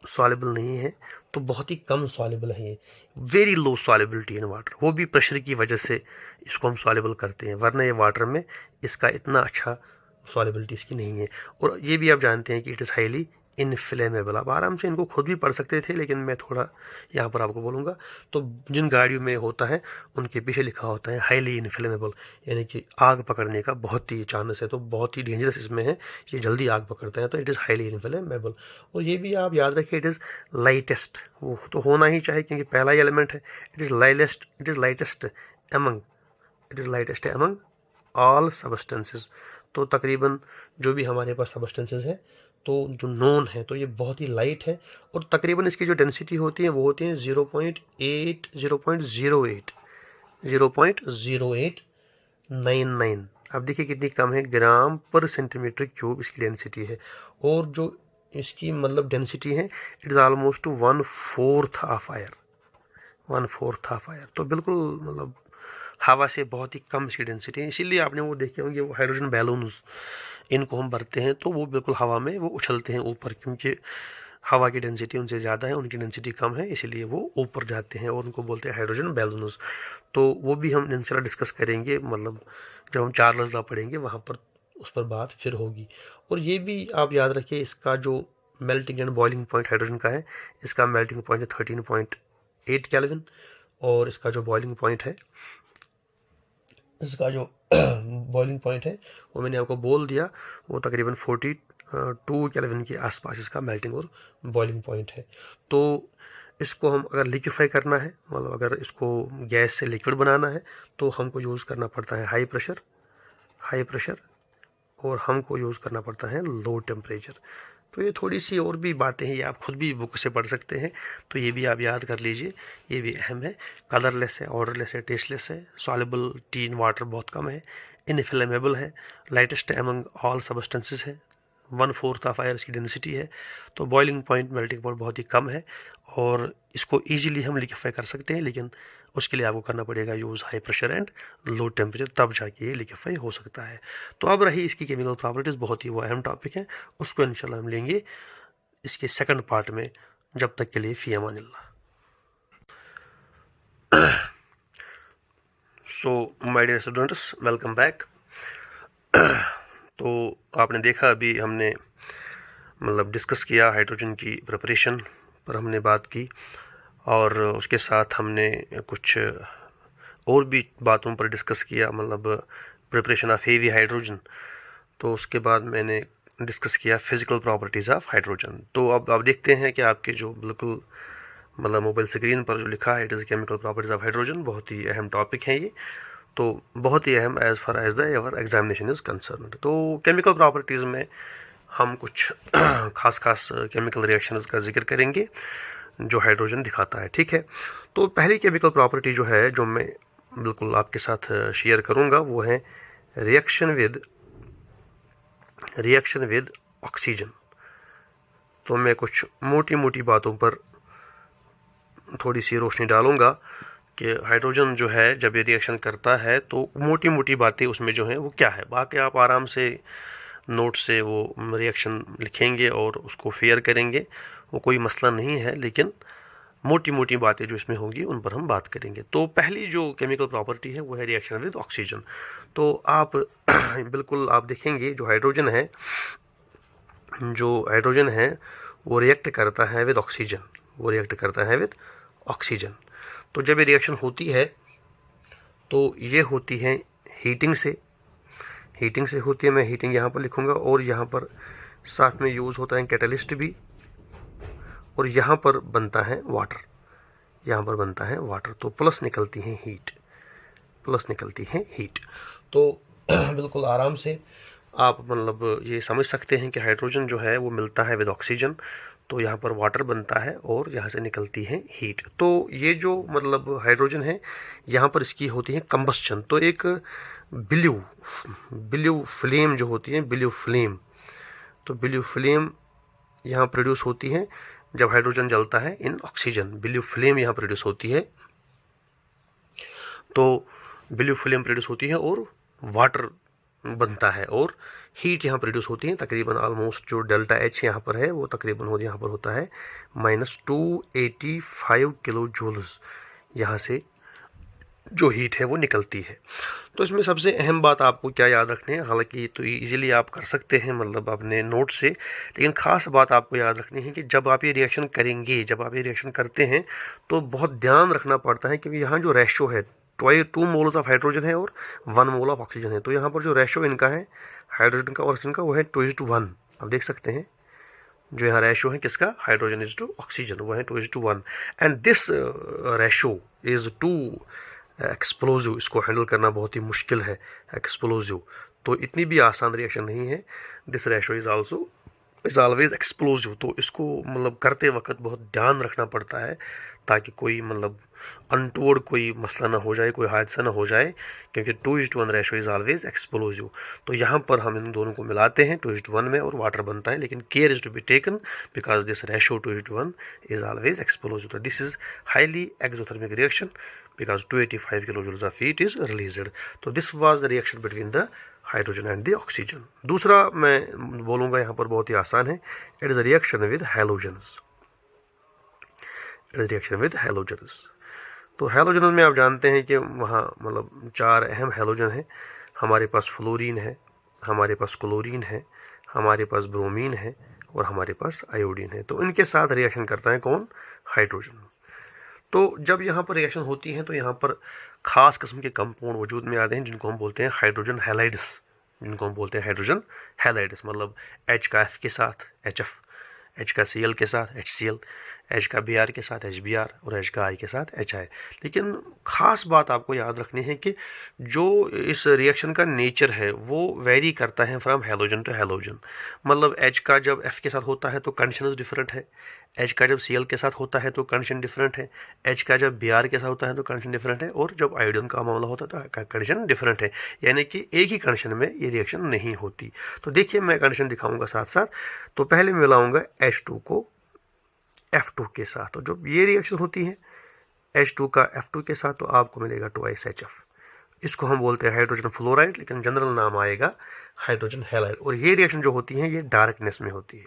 सॉल्युबल नहीं है, तो बहुत ही कम सॉल्युबल है, ये very low solubility in water, वो भी प्रेशर की वजह से इसको हम सॉल्युबल करते हैं, वरना ये वाटर में इसका इतना अच्छा सॉल्युबिलिटी इसकी नहीं है। और ये भी आप जानते हैं कि इट इज़ हाईली इनफ्लेमेबल। आप आराम से इनको खुद भी पढ़ सकते थे, लेकिन मैं थोड़ा यहाँ पर आपको बोलूँगा। तो जिन गाड़ियों में होता है उनके पीछे लिखा होता है हाईली इनफ्लेमेबल, यानी कि आग पकड़ने का बहुत ही चांस है, तो बहुत ही डेंजरस इसमें है, ये जल्दी आग पकड़ता है, तो इट इज़ हाईली इनफ्लेमेबल। और ये भी आप याद रखिए इट इज़ लाइटेस्ट, वो तो होना ही चाहिए क्योंकि पहला ही एलिमेंट है। It is lightest among all substances. तो तकरीबन जो भी हमारे पास सबस्टेंसेस है तो जो नोन है तो ये बहुत ही लाइट है, और तकरीबन इसकी जो डेंसिटी होती है वो होती है 0.0899। अब देखिए कितनी कम है, ग्राम पर सेंटीमीटर क्यूब इसकी डेंसिटी है। और जो इसकी मतलब डेंसिटी है it is almost to 1/4 of air, 1/4 of air. तो बिल्कुल मतलब हवा से बहुत ही कम इसकी डेंसिटी है। इसीलिए आपने वो देखे होंगे वो हाइड्रोजन बैलून्स, इनको हम भरते हैं तो वो बिल्कुल हवा में वो उछलते हैं ऊपर, क्योंकि हवा की डेंसिटी उनसे ज़्यादा है, उनकी डेंसिटी कम है, इसीलिए वो ऊपर जाते हैं और उनको बोलते हैं हाइड्रोजन बैलून्स। तो वो भी हम इंशाल्लाह डिस्कस करेंगे, मतलब जब हम चार्ल्स लॉ पढ़ेंगे वहाँ पर उस पर बात फिर होगी। और ये भी आप याद रखिए इसका जो melting and boiling point hydrogen का है, इसका मेल्टिंग पॉइंट है 13.8 केल्विन, और इसका जो बॉइलिंग पॉइंट है वो मैंने आपको बोल दिया, वो तकरीबन 42 केल्विन के आसपास इसका मेल्टिंग और बॉइलिंग पॉइंट है। तो इसको हम अगर लिक्विफाई करना है, मतलब अगर इसको गैस से लिक्विड बनाना है, तो हमको यूज़ करना पड़ता है हाई प्रेशर, और हमको यूज़ करना पड़ता है लो टेम्परेचर। तो ये थोड़ी सी और भी बातें हैं, ये आप खुद भी बुक से पढ़ सकते हैं, तो ये भी आप याद कर लीजिए, ये भी अहम है। कलरलेस है, ऑर्डरलेस है, टेस्टलेस है, सॉल्युबल इन वाटर बहुत कम है, इनफ्लेमेबल है, लाइटेस्ट एमंग ऑल सबस्टेंसेस है, 1/4 ऑफ एयर इसकी डेंसिटी है। तो बॉइलिंग पॉइंट मेल्टिंग पॉइंट बहुत ही कम है और इसको ईजिली हम लिक्विफाई कर सकते हैं, लेकिन उसके लिए आपको करना पड़ेगा use high pressure and low temperature, तब जाके ये लिक्विफाई हो सकता है। तो अब रही इसकी केमिकल प्रॉपर्टीज़, बहुत ही वो अहम टॉपिक है, उसको इंशाल्लाह हम लेंगे इसके सेकंड पार्ट में। जब तक के लिए फ़ी अमानिल्लाह। So my dear students, welcome back. तो आपने देखा अभी हमने मतलब डिस्कस किया हाइड्रोजन की प्रिपरेशन पर हमने बात की, और उसके साथ हमने कुछ और भी बातों पर डिस्कस किया, मतलब प्रिपरेशन ऑफ हेवी हाइड्रोजन। तो उसके बाद मैंने डिस्कस किया फिज़िकल प्रॉपर्टीज़ ऑफ हाइड्रोजन। तो अब आप देखते हैं कि आपके जो बिल्कुल मतलब मोबाइल स्क्रीन पर जो लिखा है, it is chemical properties of hydrogen, बहुत ही अहम टॉपिक है ये, तो बहुत ही अहम as far as the ever examination is concerned. तो केमिकल प्रॉपर्टीज़ में हम कुछ खास केमिकल रिएक्शंस का जिक्र करेंगे जो हाइड्रोजन दिखाता है, ठीक है। तो पहली केमिकल प्रॉपर्टी जो है, जो मैं बिल्कुल आपके साथ शेयर करूंगा, वो है रिएक्शन विद ऑक्सीजन। तो मैं कुछ मोटी मोटी बातों पर थोड़ी सी रोशनी डालूंगा कि हाइड्रोजन जो है जब ये रिएक्शन करता है तो मोटी मोटी बातें उसमें जो हैं वो क्या है। बाकी आप आराम से नोट से वो रिएक्शन लिखेंगे और उसको फेयर करेंगे, वो कोई मसला नहीं है, लेकिन मोटी मोटी बातें जो इसमें होंगी उन पर हम बात करेंगे। तो पहली जो केमिकल प्रॉपर्टी है वो है रिएक्शन विद ऑक्सीजन। तो आप बिल्कुल आप देखेंगे जो हाइड्रोजन है वो रिएक्ट करता है विद ऑक्सीजन। तो जब ये रिएक्शन होती है तो ये होती है हीटिंग से होती है। मैं हीटिंग यहाँ पर लिखूँगा, और यहाँ पर साथ में यूज़ होता है कैटलिस्ट भी, और यहाँ पर बनता है वाटर। तो प्लस निकलती है हीट। तो बिल्कुल आराम से आप मतलब ये समझ सकते हैं कि हाइड्रोजन जो है वो मिलता है विद ऑक्सीजन, तो यहाँ पर वाटर बनता है और यहाँ से निकलती है हीट। तो ये जो मतलब हाइड्रोजन है, यहाँ पर इसकी होती है कंबस्चन। तो एक ब्लू फ्लेम जो होती है, ब्लू फ्लेम यहाँ प्रोड्यूस होती है जब हाइड्रोजन जलता है इन ऑक्सीजन। ब्लू फ्लेम यहाँ प्रोड्यूस होती है, तो ब्लू फ्लेम प्रोड्यूस होती है और वाटर बनता है, और हीट यहाँ प्रोड्यूस होती है तकरीबन ऑलमोस्ट जो डेल्टा एच यहाँ पर है वो तकरीबन यहाँ पर होता है -285 किलो जूल्स। यहाँ से जो हीट है वो निकलती है। तो इसमें सबसे अहम बात आपको क्या याद रखनी है, हालांकि तो इजीली आप कर सकते हैं मतलब अपने नोट से, लेकिन ख़ास बात आपको याद रखनी है कि जब आप ये रिएक्शन करते हैं तो बहुत ध्यान रखना पड़ता है, क्योंकि यहाँ जो रेशो है 2 मोल्स ऑफ हाइड्रोजन है और 1 मोल ऑफ ऑक्सीजन है। तो यहाँ पर जो रेशो इनका है हाइड्रोजन का और ऑक्सीजन का, वो है 2:1। आप देख सकते हैं जो यहाँ रेशो है किसका, हाइड्रोजन इज टू ऑक्सीजन, वो है 2:1। And this ratio is too explosive. इसको हैंडल करना बहुत ही मुश्किल है, एक्सप्लोजिव। तो इतनी भी आसान रिएक्शन नहीं है। This ratio is always explosive. तो इसको मतलब करते वक्त बहुत ध्यान रखना पड़ता है ताकि कोई मतलब अनटोवर्ड कोई मसला ना हो जाए, कोई हादसा ना हो जाए, क्योंकि 2:1 रेशो इज़ ऑलवेज एक्सप्लोजिव। तो यहाँ पर हम इन दोनों को मिलाते हैं 2:1 में और वाटर बनता है, लेकिन care is to be taken because this ratio 2:1 is always explosive. तो this is highly exothermic reaction because 285 kilojoules of heat is released. तो this was the reaction between the hydrogen and the oxygen. दूसरा मैं बोलूँगा यहाँ पर बहुत ही आसान है, it is a reaction with halogens. तो हैलोजन में आप जानते हैं कि वहाँ मतलब 4 अहम हैलोजन हैं। हमारे पास फ्लोरीन है, हमारे पास क्लोरीन है, हमारे पास ब्रोमीन है और हमारे पास आयोडीन है। तो इनके साथ रिएक्शन करता है कौन, हाइड्रोजन। तो जब यहाँ पर रिएक्शन होती है तो यहाँ पर ख़ास किस्म के कंपाउंड वजूद में आते हैं जिनको हम बोलते हैं हाइड्रोजन हैलाइड्स, मतलब H का F के साथ HF, H का Cl के साथ HCl, H का Br के साथ HBr और H का I के साथ HI। लेकिन ख़ास बात आपको याद रखनी है कि जो इस रिएक्शन का नेचर है वो वेरी करता है फ्रॉम हेलोजन टू हेलोजन। मतलब H का जब F के साथ होता है तो कंडीशन डिफरेंट है, H का जब Cl के साथ होता है तो कंडीशन डिफरेंट है, H का जब Br के साथ होता है तो कंडीशन डिफरेंट है, और जब आयोडीन का मामला होता है तो कंडीशन डिफरेंट है। यानी कि एक ही कंडीशन में ये रिएक्शन नहीं होती। तो देखिए मैं कंडीशन दिखाऊंगा साथ साथ। तो पहले मैं मिलाऊंगा H2 को F2 के साथ। तो जब ये रिएक्शन होती है H2 का F2 के साथ तो आपको मिलेगा 2HF। इसको हम बोलते हैं हाइड्रोजन फ्लोराइड, लेकिन जनरल नाम आएगा हाइड्रोजन हैलाइड। और ये रिएक्शन जो होती है ये डार्कनेस में होती है,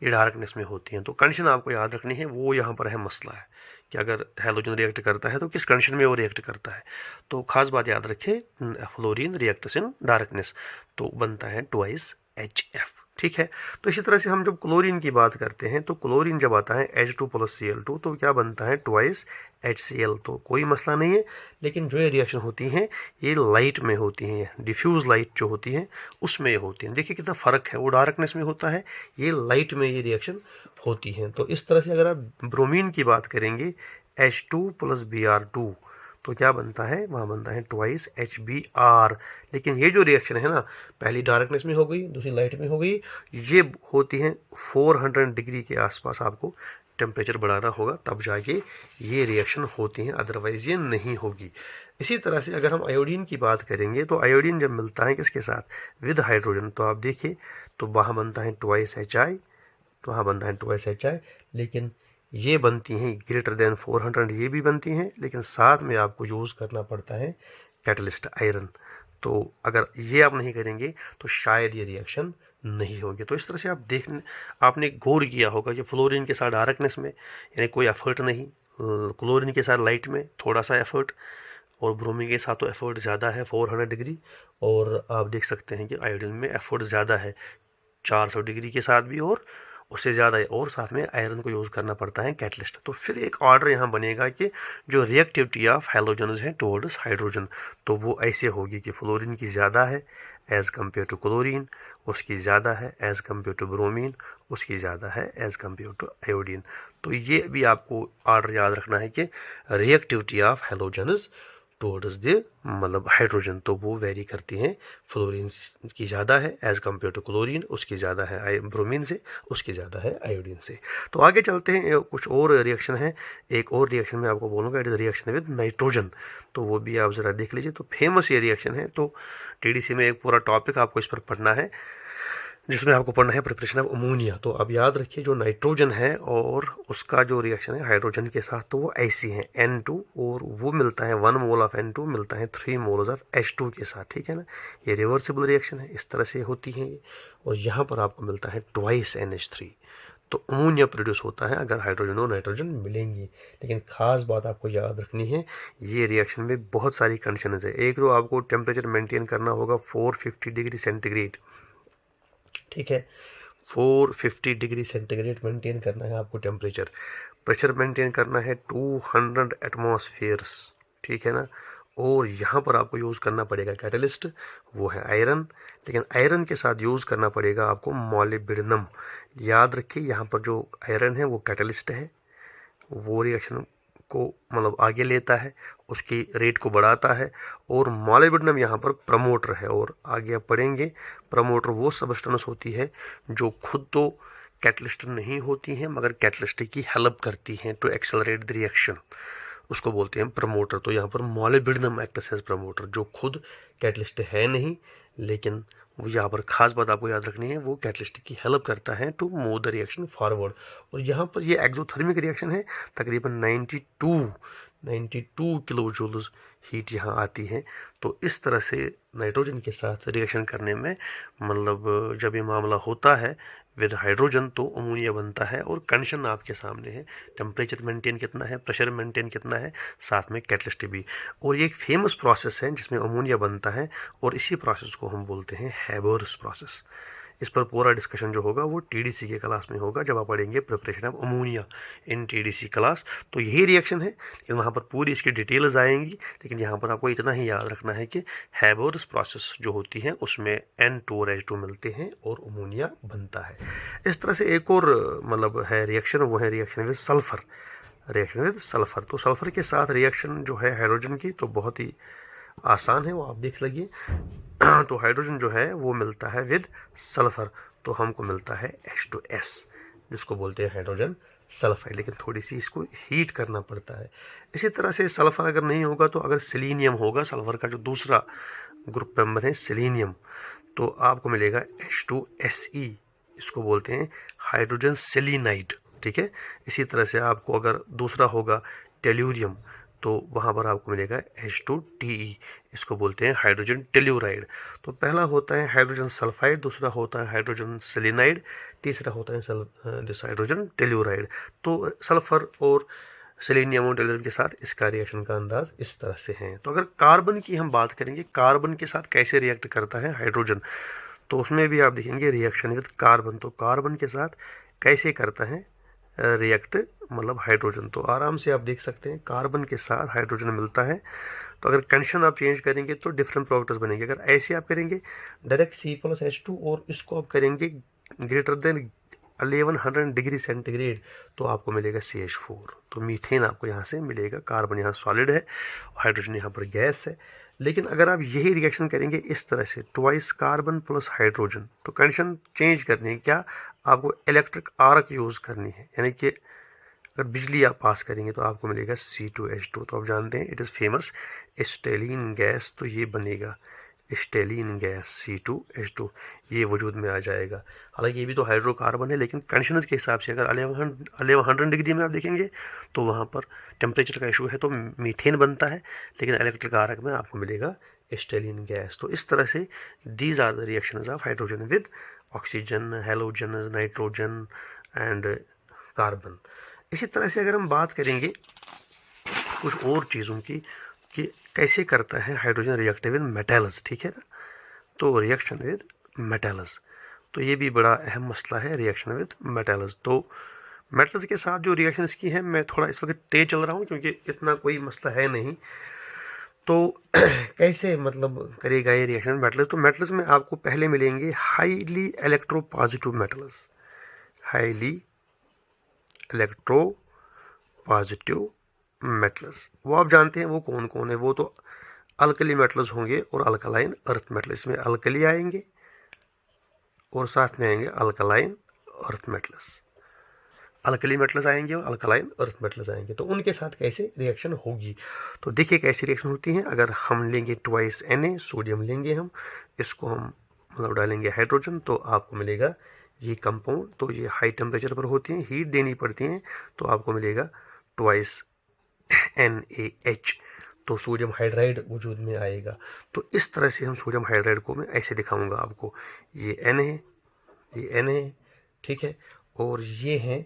ये डार्कनेस में होती हैं। तो कंडीशन आपको याद रखनी है, वो यहाँ पर है मसला है कि अगर हैलोजन रिएक्ट करता है तो किस कंडीशन में वो रिएक्ट करता है। तो खास बात याद रखें, फ्लोरीन रिएक्ट्स इन डार्कनेस तो बनता है 2HF। ठीक है। तो इसी तरह से हम जब क्लोरीन की बात करते हैं तो क्लोरीन जब आता है H2 + Cl2 तो क्या बनता है 2HCl। तो कोई मसला नहीं है, लेकिन जो ये रिएक्शन होती हैं ये लाइट में होती हैं, डिफ्यूज लाइट जो होती है उसमें ये होती हैं। देखिए कितना फ़र्क है, वो डार्कनेस में होता है, ये लाइट में ये रिएक्शन होती हैं। तो इस तरह से अगर आप ब्रोमीन की बात करेंगे H2 + Br2 तो क्या बनता है, वहाँ बनता है 2HBr। लेकिन ये जो रिएक्शन है ना, पहली डार्कनेस में हो गई, दूसरी लाइट में हो गई, ये होती हैं 400 डिग्री के आसपास आपको टेम्परेचर बढ़ाना होगा तब जाके ये रिएक्शन होती हैं, अदरवाइज ये नहीं होगी। इसी तरह से अगर हम आयोडीन की बात करेंगे तो आयोडीन जब मिलता है किसके साथ, विद हाइड्रोजन, तो आप देखिए तो वहाँ बनता है 2HI, तो वहाँ बनता है 2HI। लेकिन ये बनती हैं ग्रेटर देन 400, ये भी बनती हैं, लेकिन साथ में आपको यूज़ करना पड़ता है कैटलिस्ट आयरन। तो अगर ये आप नहीं करेंगे तो शायद ये रिएक्शन नहीं होगी। तो इस तरह से आप आपने गौर किया होगा कि फ्लोरीन के साथ डार्कनेस में यानी कोई एफर्ट नहीं, क्लोरीन के साथ लाइट में थोड़ा सा एफर्ट, और ब्रोमीन के साथ तो एफर्ट ज़्यादा है 400 डिग्री, और आप देख सकते हैं कि आयोडीन में एफर्ट ज़्यादा है 400 डिग्री के साथ भी, और उससे ज़्यादा है, और साथ में आयरन को यूज़ करना पड़ता है कैटलिस्ट। तो फिर एक ऑर्डर यहाँ बनेगा कि जो रिएक्टिविटी ऑफ हैलोजन्स है टुवर्ड्स हाइड्रोजन तो वो ऐसे होगी कि फ्लोरीन की ज़्यादा है एज़ कम्पेयर टू क्लोरीन, उसकी ज़्यादा है एज़ कम्पेयर टू ब्रोमीन, उसकी ज़्यादा है एज़ कम्पेयर टू आयोडीन। तो ये भी आपको ऑर्डर याद रखना है कि reactivity of halogens towards the मतलब हाइड्रोजन तो वो वेरी करती हैं, फ्लोरीन की ज़्यादा है एज़ कम्पेयर टू क्लोरीन, उसकी ज़्यादा है ब्रोमीन से, उसकी ज़्यादा है आयोडीन से। तो आगे चलते हैं, कुछ और रिएक्शन है। एक और रिएक्शन मैं आपको बोलूँगा, it is reaction with nitrogen, तो वो भी आप ज़रा देख लीजिए। तो फेमस ये रिएक्शन है, तो TDC में एक पूरा टॉपिक आपको इस पर पढ़ना है जिसमें आपको पढ़ना है प्रिपरेशन ऑफ अमोनिया। तो अब याद रखिए जो नाइट्रोजन है और उसका जो रिएक्शन है हाइड्रोजन के साथ तो वो ऐसी है N2, और वो मिलता है 1 मोल ऑफ N2 मिलता है 3 मोल्स ऑफ H2 के साथ। ठीक है ना, ये रिवर्सिबल रिएक्शन है, इस तरह से होती है ये। और यहाँ पर आपको मिलता है 2 NH3, तो अमोनिया प्रोड्यूस होता है अगर हाइड्रोजन और नाइट्रोजन मिलेंगी। लेकिन खास बात आपको याद रखनी है, ये रिएक्शन में बहुत सारी कंडीशंस है। एक तो आपको टेम्परेचर मेंटेन करना होगा 450 डिग्री सेंटीग्रेड, ठीक है, 450 डिग्री सेंटीग्रेड मेंटेन करना है आपको टेम्परेचर। प्रेशर मेंटेन करना है 200 एटमॉस्फेयर्स, ठीक है ना। और यहाँ पर आपको यूज़ करना पड़ेगा कैटलिस्ट, वो है आयरन। लेकिन आयरन के साथ यूज़ करना पड़ेगा आपको मॉलिब्डेनम। याद रखिए यहाँ पर जो आयरन है वो कैटलिस्ट है, वो रिएक्शन को मतलब आगे लेता है, उसकी रेट को बढ़ाता है, और मॉलिब्डेनम यहाँ पर प्रमोटर है। और आगे आप पढ़ेंगे प्रमोटर वो सब्सटेंस होती है जो खुद तो कैटलिस्ट नहीं होती हैं मगर कैटलिस्ट की हेल्प करती हैं टू एक्सेलरेट द रिएक्शन, उसको बोलते हैं प्रमोटर। तो यहाँ पर मॉलिब्डेनम एक्ट्स एज प्रमोटर, जो खुद कैटलिस्ट है नहीं, लेकिन वो यहाँ पर खास बात आपको याद रखनी है, वो कैटलिस्ट की हेल्प करता है to move the reaction forward. और यहाँ पर ये एक्सोथर्मिक रिएक्शन है, तकरीबन 92 किलो जूल्स हीट यहाँ आती है। तो इस तरह से नाइट्रोजन के साथ रिएक्शन करने में मतलब जब ये मामला होता है विद हाइड्रोजन तो अमोनिया बनता है। और कंडीशन आपके सामने है, टेम्परेचर मेंटेन कितना है, प्रेशर मेंटेन कितना है, साथ में कैटलिस्ट भी। और ये एक फेमस प्रोसेस है जिसमें अमोनिया बनता है, और इसी प्रोसेस को हम बोलते हैं हैबर्स प्रोसेस। इस पर पूरा डिस्कशन जो होगा वो टीडीसी के क्लास में होगा, जब आप पढ़ेंगे preparation of ammonia in TDC class. तो यही रिएक्शन है, लेकिन वहाँ पर पूरी इसकी डिटेल्स आएंगी। लेकिन यहाँ पर आपको इतना ही याद रखना है कि हैबोर्स प्रोसेस जो होती है उसमें N2 और H2 मिलते हैं और अमोनिया बनता है। इस तरह से एक और मतलब है रिएक्शन, वो है reaction with sulphur. Reaction with sulphur, तो सल्फर के साथ रिएक्शन जो है हाइड्रोजन की तो बहुत ही आसान है, वो आप देख लीजिए। तो हाइड्रोजन जो है वो मिलता है विद सल्फर, तो हमको मिलता है H2S, जिसको बोलते हैं हाइड्रोजन सल्फाइड। लेकिन थोड़ी सी इसको हीट करना पड़ता है। इसी तरह से सल्फर अगर नहीं होगा तो अगर सेलेनियम होगा, सल्फर का जो दूसरा ग्रुप मेंबर है सेलेनियम, तो आपको मिलेगा H2Se, इसको बोलते हैं हाइड्रोजन सेलेनाइड। ठीक है, इसी तरह से आपको अगर दूसरा होगा टेल्यूरियम, तो वहाँ पर आपको मिलेगा H2Te, इसको बोलते हैं हाइड्रोजन टेल्यूराइड। तो पहला होता है हाइड्रोजन सल्फाइड, दूसरा होता है हाइड्रोजन सेलेनाइड, तीसरा होता है हाइड्रोजन टेल्यूराइड। तो सल्फर और सेलेनियम और टेल्यूरियम के साथ इसका रिएक्शन का अंदाज इस तरह से है। तो अगर कार्बन की हम बात करेंगे, कार्बन के साथ कैसे रिएक्ट करता है हाइड्रोजन, तो उसमें भी आप देखेंगे रिएक्शन विद कार्बन। तो कार्बन के साथ कैसे करता है रिएक्ट मतलब हाइड्रोजन, तो आराम से आप देख सकते हैं कार्बन के साथ हाइड्रोजन मिलता है। तो अगर कंडीशन आप चेंज करेंगे तो डिफरेंट प्रोडक्ट्स बनेंगे। अगर ऐसे आप करेंगे डायरेक्ट C+H2 और इसको आप करेंगे ग्रेटर देन 1100 डिग्री सेंटीग्रेड, तो आपको मिलेगा CH4। तो मीथेन आपको यहाँ से मिलेगा। कार्बन यहाँ सॉलिड है, हाइड्रोजन यहाँ पर गैस है। लेकिन अगर आप यही रिएक्शन करेंगे इस तरह से, ट्वाइस कार्बन प्लस हाइड्रोजन, तो कंडीशन चेंज करनी है क्या, आपको इलेक्ट्रिक आर्क यूज़ करनी है, यानी कि अगर बिजली आप पास करेंगे तो आपको मिलेगा C2H2। तो आप जानते हैं it is famous Stalin gas, तो ये बनेगा स्टेलिन गैस C2H2, ये वजूद में आ जाएगा। हालांकि ये भी तो हाइड्रोकार्बन है, लेकिन कंडीशंस के हिसाब से अगर 1100 डिग्री में आप देखेंगे तो वहाँ पर टेम्परेचर का इशू है, तो मीथेन बनता है, लेकिन इलेक्ट्रिक आर्क में आपको मिलेगा स्टेलिन गैस। तो इस तरह से these are the reactions of hydrogen with oxygen, halogen, nitrogen and carbon. इसी तरह से अगर हम बात करेंगे कुछ और चीज़ों की कि कैसे करता है हाइड्रोजन रिएक्ट विद मेटल्स, ठीक है ना, तो रिएक्शन विद मेटल्स, तो ये भी बड़ा अहम मसला है रिएक्शन विद मेटल्स। तो मेटल्स के साथ जो रिएक्शंस की हैं, मैं थोड़ा इस वक्त तेज चल रहा हूँ क्योंकि इतना कोई मसला है नहीं। तो कैसे मतलब करेगा ये रिएक्शन मेटल्स, तो मेटल्स में आपको पहले मिलेंगे highly electro positive metals, highly electro positive metals. वो आप जानते हैं वो कौन कौन है, वो तो अल्कली मेटल्स होंगे और अल्कलाइन अर्थ मेटल। इसमें अल्कली आएंगे और साथ में आएंगे alkaline earth metals, alkali metals आएंगे और अल्कलाइन अर्थ मेटल्स आएंगे। तो उनके साथ कैसे रिएक्शन होगी, तो देखिए कैसी रिएक्शन होती है। अगर हम लेंगे ट्वाइस Na, सोडियम लेंगे हम, इसको हम मतलब डालेंगे हाइड्रोजन, तो आपको मिलेगा ये कंपाउंड। तो ये हाई टेम्परेचर पर होती हैं, हीट देनी पड़ती हैं, तो आपको मिलेगा ट्वाइस NaH, तो सोडियम हाइड्राइड वजूद में आएगा। तो इस तरह से हम सोडियम हाइड्राइड को मैं ऐसे दिखाऊंगा आपको, ये N है, ये N है, ठीक है, और ये है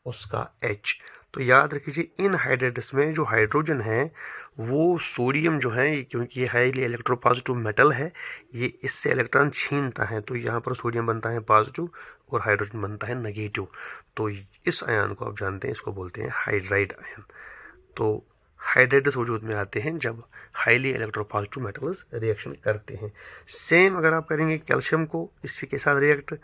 उसका H। तो याद रखिए इन हाइड्रेट्स में जो हाइड्रोजन है वो सोडियम जो है, क्योंकि ये हाईली इलेक्ट्रोपॉजिटिव मेटल है, ये इससे इलेक्ट्रॉन छीनता है, तो यहाँ पर सोडियम बनता है पॉजिटिव और हाइड्रोजन बनता है नेगेटिव। तो इस आयन को आप जानते हैं, इसको बोलते हैं हाइड्राइड आयन। तो हाइड्रेट्स वजूद में आते हैं जब हाईली इलेक्ट्रोपॉजिटिव मेटल्स रिएक्शन करते हैं। सेम अगर आप करेंगे कैल्शियम को इसी के साथ रिएक्ट,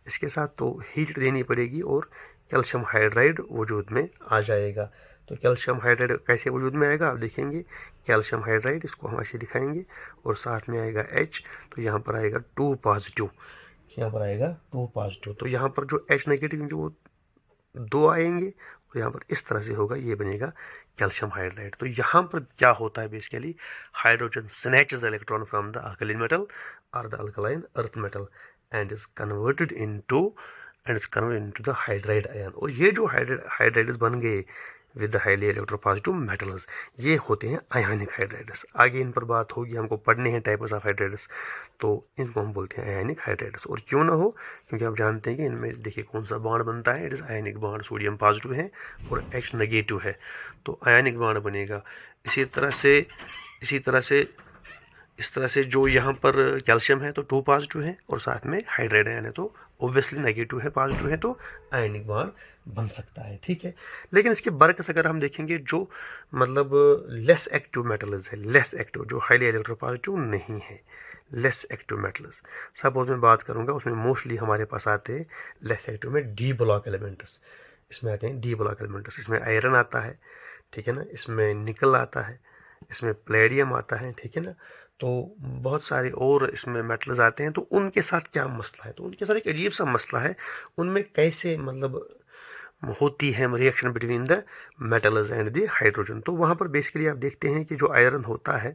इसके साथ, तो हीट देनी पड़ेगी और कैल्शियम हाइड्राइड वजूद में आ जाएगा। तो कैल्शियम हाइड्राइड कैसे वजूद में आएगा आप देखेंगे, कैल्शियम हाइड्राइड, इसको हम ऐसे दिखाएंगे और साथ में आएगा H, तो यहाँ पर आएगा 2 पॉजिटिव, यहाँ पर आएगा 2 पॉजिटिव। तो यहाँ पर जो H नेगेटिव क्योंकि वो 2 आएंगे और यहाँ पर इस तरह से होगा, ये बनेगा कैल्शियम हाइड्राइड। तो यहाँ पर क्या होता है basically, hydrogen snatches electron from the alkaline metal और the alkaline earth metal and is converted into the hydride ion. और ये जो हाइड्राइड्स बन गए with the highly electropositive metals, ये होते हैं आयनिक हाइड्राइड्स। आगे इन पर बात होगी, हमको पढ़ने हैं टाइप्स ऑफ हाइड्राइड्स, तो इनको हम बोलते हैं आयनिक हाइड्राइड्स। और क्यों ना हो, क्योंकि आप जानते हैं कि इनमें देखिए कौन सा बॉन्ड बनता है, it is ionic bond, sodium positive है और H नेगेटिव है, तो आयनिक बॉन्ड बनेगा। इसी तरह से इस तरह से जो यहाँ पर कैल्शियम है तो 2 पॉजिटिव है और साथ में हाइड्राइड आयन है तो ऑब्वियसली नेगेटिव है, पॉजिटिव है तो आयनिक बॉन्ड बन सकता है, ठीक है। लेकिन इसके बरक्स अगर हम देखेंगे जो मतलब लेस एक्टिव मेटल्स है, लेस एक्टिव जो हाईली इलेक्ट्रोपॉजिटिव नहीं है, लेस एक्टिव मेटल्स, सपोज मैं बात करूँगा उसमें मोस्टली हमारे पास आते हैं लेस एक्टिव में डी ब्लॉक एलिमेंट्स, इसमें आते हैं डी ब्लॉक एलिमेंट्स, इसमें आयरन आता है, ठीक है ना, इसमें निकल आता है, इसमें प्लेडियम आता है, ठीक है ना, तो बहुत सारे और इसमें मेटल्स आते हैं। तो उनके साथ क्या मसला है, तो उनके साथ एक अजीब सा मसला है, उनमें कैसे मतलब होती है reaction between the metals and the hydrogen. तो वहाँ पर बेसिकली आप देखते हैं कि जो आयरन होता है,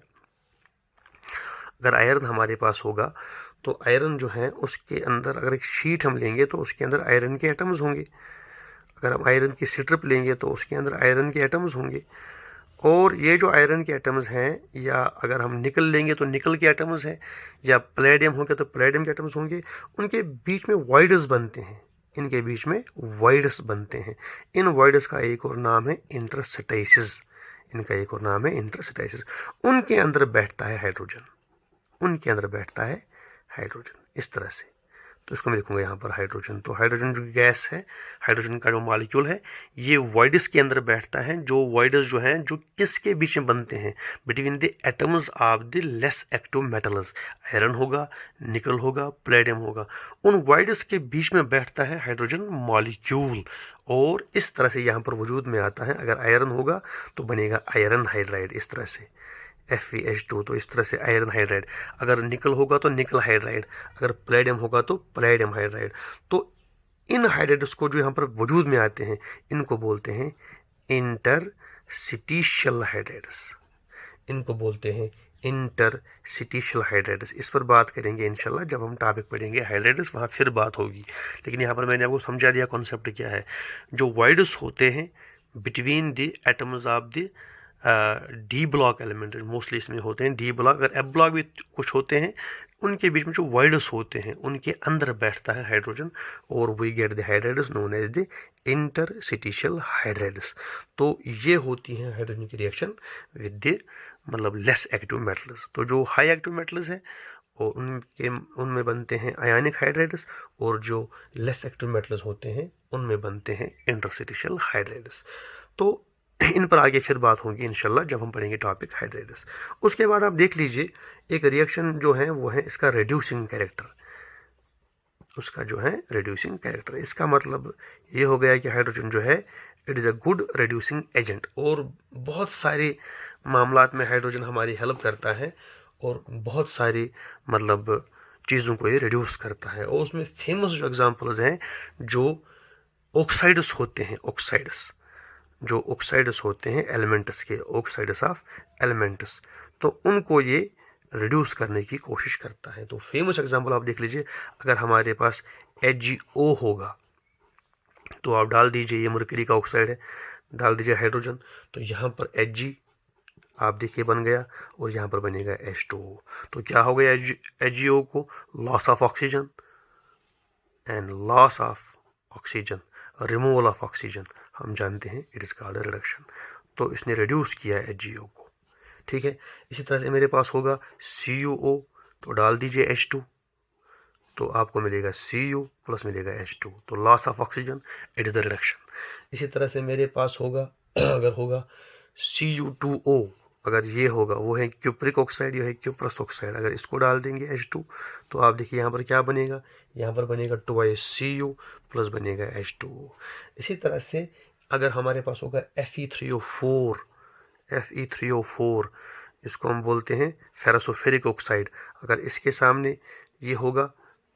अगर आयरन हमारे पास होगा तो आयरन जो है उसके अंदर अगर एक शीट हम लेंगे तो उसके अंदर आयरन के एटम्स होंगे, अगर हम आयरन की स्ट्रिप लेंगे तो उसके अंदर आयरन के एटम्स होंगे, और ये जो आयरन के एटम्स हैं, या अगर हम निकल लेंगे तो निकल के एटम्स हैं, या प्लेडियम होंगे तो प्लेडियम के एटम्स होंगे, उनके बीच में वाइड्स बनते हैं, इनके बीच में वाइड्स बनते हैं। इन वाइड्स का एक और नाम है इंटरस्टेसिस, इनका एक और नाम है इंटरस्टेसिस। उनके अंदर बैठता है हाइड्रोजन, उनके अंदर बैठता है हाइड्रोजन इस तरह से। तो इसको मैं लिखूंगा यहाँ पर हाइड्रोजन। तो हाइड्रोजन जो गैस है, हाइड्रोजन का जो मॉलिक्यूल है, ये वाइड्स के अंदर बैठता है। जो वाइड्स जो हैं जो किसके बीच में बनते हैं, between the atoms of the less active metals, iron होगा, निकल होगा, प्लेडियम होगा, उन वाइड्स के बीच में बैठता है हाइड्रोजन मॉलिक्यूल, और इस तरह से यहाँ पर वजूद में आता है। अगर आयरन होगा तो बनेगा आयरन हाइड्राइड इस तरह से, FeH2, तो इस तरह से आयरन हाइड्राइड। अगर निकल होगा तो निकल हाइड्राइड, अगर प्लेडियम होगा तो प्लेडियम हाइड्राइड। तो इन हाइड्राइड्स को जो यहाँ पर वजूद में आते हैं इनको बोलते हैं इंटरस्टिशियल हाइड्राइड्स, इनको बोलते हैं इंटरस्टिशियल हाइड्राइड्स। इस पर बात करेंगे इंशाल्लाह जब हम टॉपिक पढ़ेंगे हाइड्राइड्स, वहाँ फिर बात होगी। लेकिन यहाँ पर मैंने आपको समझा दिया कॉन्सेप्ट क्या है। जो वाइड्स होते हैं between the atoms of the D block element, mostly इसमें होते हैं डी ब्लॉक, अगर एफ ब्लॉक भी कुछ होते हैं, उनके बीच में जो वाइड्स होते हैं उनके अंदर बैठता है हाइड्रोजन, और we get the hydrides known as the interstitial hydrides. तो ये होती हैं हाइड्रोजन की रिएक्शन विद द मतलब लेस एक्टिव मेटल्स। तो जो हाई एक्टिव मेटल्स हैं और उनमें बनते हैं आयनिक हाइड्राइड्स, और जो लेस एक्टिव मेटल्स होते हैं उनमें बनते हैं इंटरस्टिशियल हाइड्राइड्स। तो इन पर आगे फिर बात होगी इंशाल्लाह जब हम पढ़ेंगे टॉपिक हाइड्राइड्स। उसके बाद आप देख लीजिए एक रिएक्शन जो है वो है इसका रिड्यूसिंग कैरेक्टर, उसका जो है रिड्यूसिंग कैरेक्टर। इसका मतलब ये हो गया कि हाइड्रोजन जो है it is a good reducing agent, और बहुत सारे मामलात में हाइड्रोजन हमारी हेल्प करता है, और बहुत सारी मतलब चीज़ों को ये रिड्यूस करता है। और उसमें फेमस जो एग्जांपल्स हैं जो ऑक्साइड्स होते हैं, ऑक्साइड्स जो ऑक्साइड्स होते हैं एलिमेंट्स के, ऑक्साइड्स ऑफ एलिमेंट्स, तो उनको ये रिड्यूस करने की कोशिश करता है। तो फेमस एग्जांपल आप देख लीजिए, अगर हमारे पास HgO होगा तो आप डाल दीजिए, ये मरकरी का ऑक्साइड है, डाल दीजिए हाइड्रोजन, तो यहाँ पर Hg आप देखिए बन गया, और यहाँ पर बनेगा H2O। तो क्या हो गया HgO को, loss of oxygen and loss of oxygen, removal of oxygen, हम जानते हैं इट इज़ कॉल्ड रिडक्शन। तो इसने रिड्यूस किया है HgO को, ठीक है। इसी तरह से मेरे पास होगा CuO, तो डाल दीजिए H2, तो आपको मिलेगा Cu प्लस मिलेगा H2, तो loss of oxygen it is the reduction. इसी तरह से मेरे पास होगा अगर होगा Cu2O, अगर ये होगा वो है क्यूप्रिक ऑक्साइड, ये है क्यूप्रस ऑक्साइड, अगर इसको डाल देंगे H2 तो आप देखिए यहाँ पर क्या बनेगा, यहाँ पर बनेगा 2Cu प्लस बनेगा H2O। इसी तरह से अगर हमारे पास होगा Fe3O4, Fe3O4 इसको हम बोलते हैं फेरसोफेरिक ऑक्साइड, अगर इसके सामने ये होगा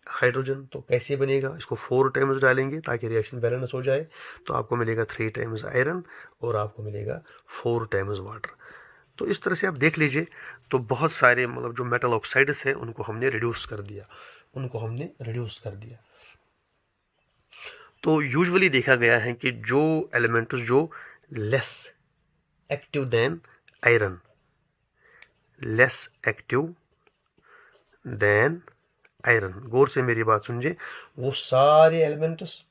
हाइड्रोजन तो कैसे बनेगा, इसको 4 टाइम्स डालेंगे ताकि रिएक्शन बैलेंस हो जाए, तो आपको मिलेगा 3 टाइम्स आयरन और आपको मिलेगा 4 टाइम्स वाटर। तो इस तरह से आप देख लीजिए, तो बहुत सारे मतलब जो मेटल ऑक्साइड्स हैं उनको हमने रिड्यूस कर दिया, उनको हमने रिड्यूस कर दिया। तो यूजुअली देखा गया है कि जो एलिमेंट्स जो less active than iron, less active than iron, गौर से मेरी बात सुनिए, वो सारे एलिमेंट्स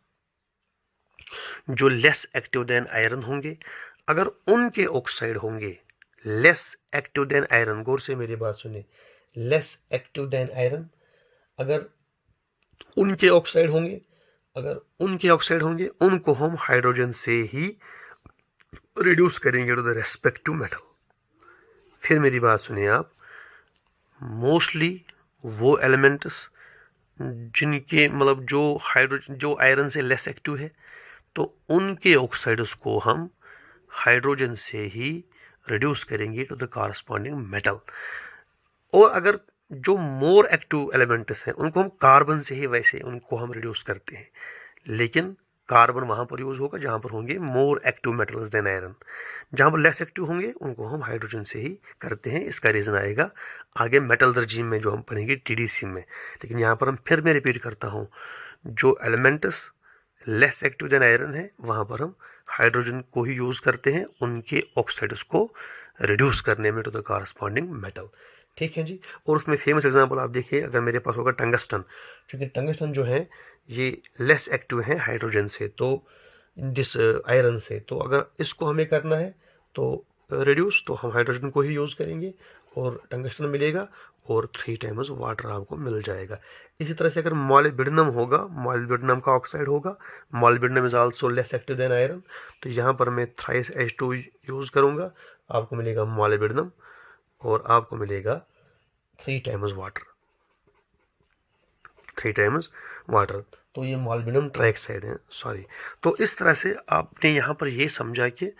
जो लेस एक्टिव देन आयरन होंगे, अगर उनके ऑक्साइड होंगे लेस एक्टिव देन आयरन, गौर से मेरी बात सुनिए, लेस एक्टिव देन आयरन, अगर उनके ऑक्साइड होंगे उनको हम हाइड्रोजन से ही रिड्यूस करेंगे टू द रेस्पेक्टिव मेटल। फिर मेरी बात सुनिए आप, मोस्टली वो एलिमेंट्स जिनके मतलब जो आयरन से लेस एक्टिव है, तो उनके ऑक्साइड्स को हम हाइड्रोजन से ही रिड्यूस करेंगे टू द कॉरस्पॉन्डिंग मेटल। और अगर जो मोर एक्टिव एलिमेंट्स हैं उनको हम कार्बन से ही वैसे उनको हम रिड्यूस करते हैं, लेकिन कार्बन वहाँ पर यूज़ होगा जहाँ पर होंगे more active metals than iron, जहाँ पर लेस एक्टिव होंगे उनको हम हाइड्रोजन से ही करते हैं। इसका रीज़न आएगा आगे मेटल रेजिम में जो हम पढ़ेंगे टीडीसी में। लेकिन यहाँ पर हम फिर मैं रिपीट करता हूँ, जो elements less active than iron है वहाँ पर हम हाइड्रोजन को ही यूज़ करते हैं उनके ऑक्साइड्स को रिड्यूस करने में टू द कॉरस्पॉन्डिंग मेटल। ठीक है जी। और उसमें फेमस एग्जांपल आप देखिए, अगर मेरे पास होगा टंगस्टन, क्योंकि टंगस्टन जो है ये लेस एक्टिव है हाइड्रोजन से, तो दिस आयरन से, तो अगर इसको हमें करना है तो रिड्यूस, तो हम हाइड्रोजन को ही यूज़ करेंगे और टंगस्टन मिलेगा और 3 टाइम्स वाटर आपको मिल जाएगा। इसी तरह से अगर मॉलिब्डेनम होगा, मॉलिब्डेनम का ऑक्साइड होगा, molybdenum is also less active than iron, तो यहाँ पर मैं थ्राइस H2 यूज़ करूँगा, आपको मिलेगा मॉलिब्डेनम और आपको मिलेगा 3 टाइम्स वाटर, तो ये मॉलिब्डेनम ट्राइऑक्साइड है, सॉरी। तो इस तरह से आपने यहाँ पर ये समझा कि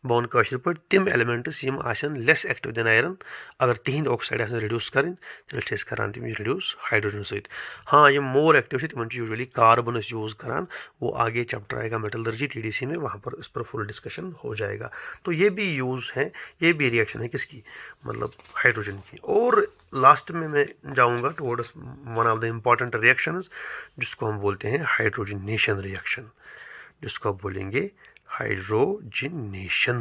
बॉन काशिर पर तिम एलिमेंट्स यम आसन लेस एक्टिव देन आयरन, अगर तिहंद ऑक्साइड आसन रिड्यूस करें तेल छ करान तिम रिड्यूस हाइड्रोजन सहित। हाँ, ये मोर एक्टिव तिमन यूजुअली कार्बन यूज़ करान, वो आगे चैप्टर आएगा मेटलर्जी टीडीसी में, वहाँ पर इस पर फुल डिस्कशन हो जाएगा। तो ये भी यूज़ है, ये भी रिएक्शन है किसकी, मतलब हाइड्रोजन की। और लास्ट में मैं जाऊँगा towards one of the important reactions जिसको हम बोलते हैं हाइड्रोजनेशन रिएक्शन, जिसको आप बोलेंगे हाइड्रोजनेशन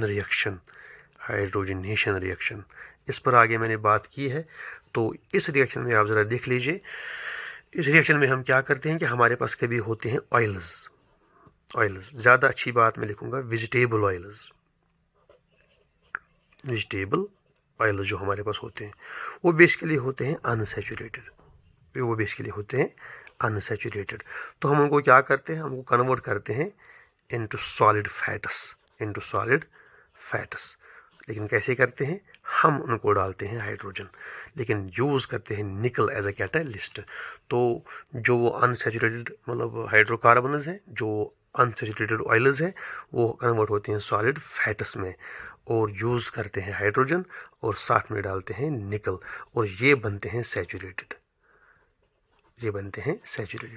रिएक्शन। इस पर आगे मैंने बात की है। तो इस रिएक्शन में आप ज़रा देख लीजिए, इस रिएक्शन में हम क्या करते हैं कि हमारे पास कभी होते हैं ऑयल्स, ज़्यादा अच्छी बात मैं लिखूँगा वेजिटेबल ऑयल्स जो हमारे पास होते हैं वो बेसिकली होते हैं अनसैचुरेटेड। तो हम उनको क्या करते हैं, हमको कन्वर्ट करते हैं इनटू सॉलिड फैट्स। लेकिन कैसे करते हैं, हम उनको डालते हैं हाइड्रोजन, लेकिन यूज़ करते हैं निकल एज अ कैटालिस्ट। तो जो वो अनसैचुरेटेड मतलब हाइड्रोकार्बन्स हैं, जो अनसैचुरेटेड ऑयल्स हैं, वो कन्वर्ट होते हैं सॉलिड फैट्स में और यूज़ करते हैं हाइड्रोजन और साथ में डालते हैं निकल, और ये बनते हैं सैचुरेटेड।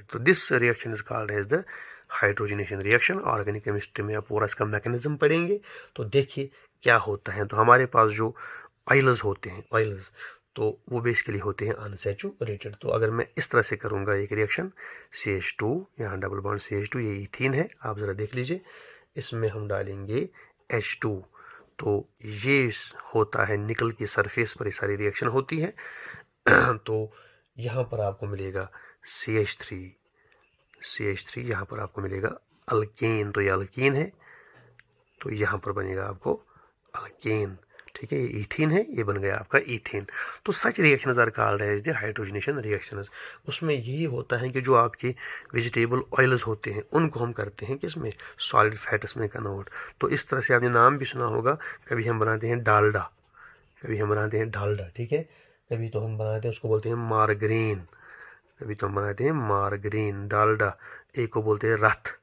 तो this reaction is called as the hydrogenation reaction. Organic chemistry में आप पूरा इसका मैकेनिज्म पढ़ेंगे तो देखिए क्या होता है। तो हमारे पास जो ऑयल्स होते हैं तो वो बेसिकली होते हैं अनसैचुरेटेड। तो अगर मैं इस तरह से करूँगा एक रिएक्शन CH2, यहाँ डबल बॉन्ड CH2, ये ईथीन है, आप ज़रा देख लीजिए, इसमें हम डालेंगे H2, तो ये होता है निकल की सरफेस पर ये सारी रिएक्शन होती है। तो यहाँ पर आपको मिलेगा CH3, यहाँ पर आपको मिलेगा अल्केन, तो ये अल्कीन है, तो यहाँ पर बनेगा आपको अल्केन, ठीक है, ये ईथीन है, ये बन गया आपका ईथेन। तो such reactions are called as the hydrogenation reactions. उसमें यही होता है कि जो आपके वेजिटेबल ऑयल्स होते हैं उनको हम करते हैं किसमें, सॉलिड फैट्स में कन्वर्ट। तो इस तरह से आपने नाम भी सुना होगा, कभी हम बनाते हैं डालडा, ठीक है, कभी तो हम बनाते हैं उसको बोलते हैं मारगरीन, डालडा, एक को बोलते हैं रथ,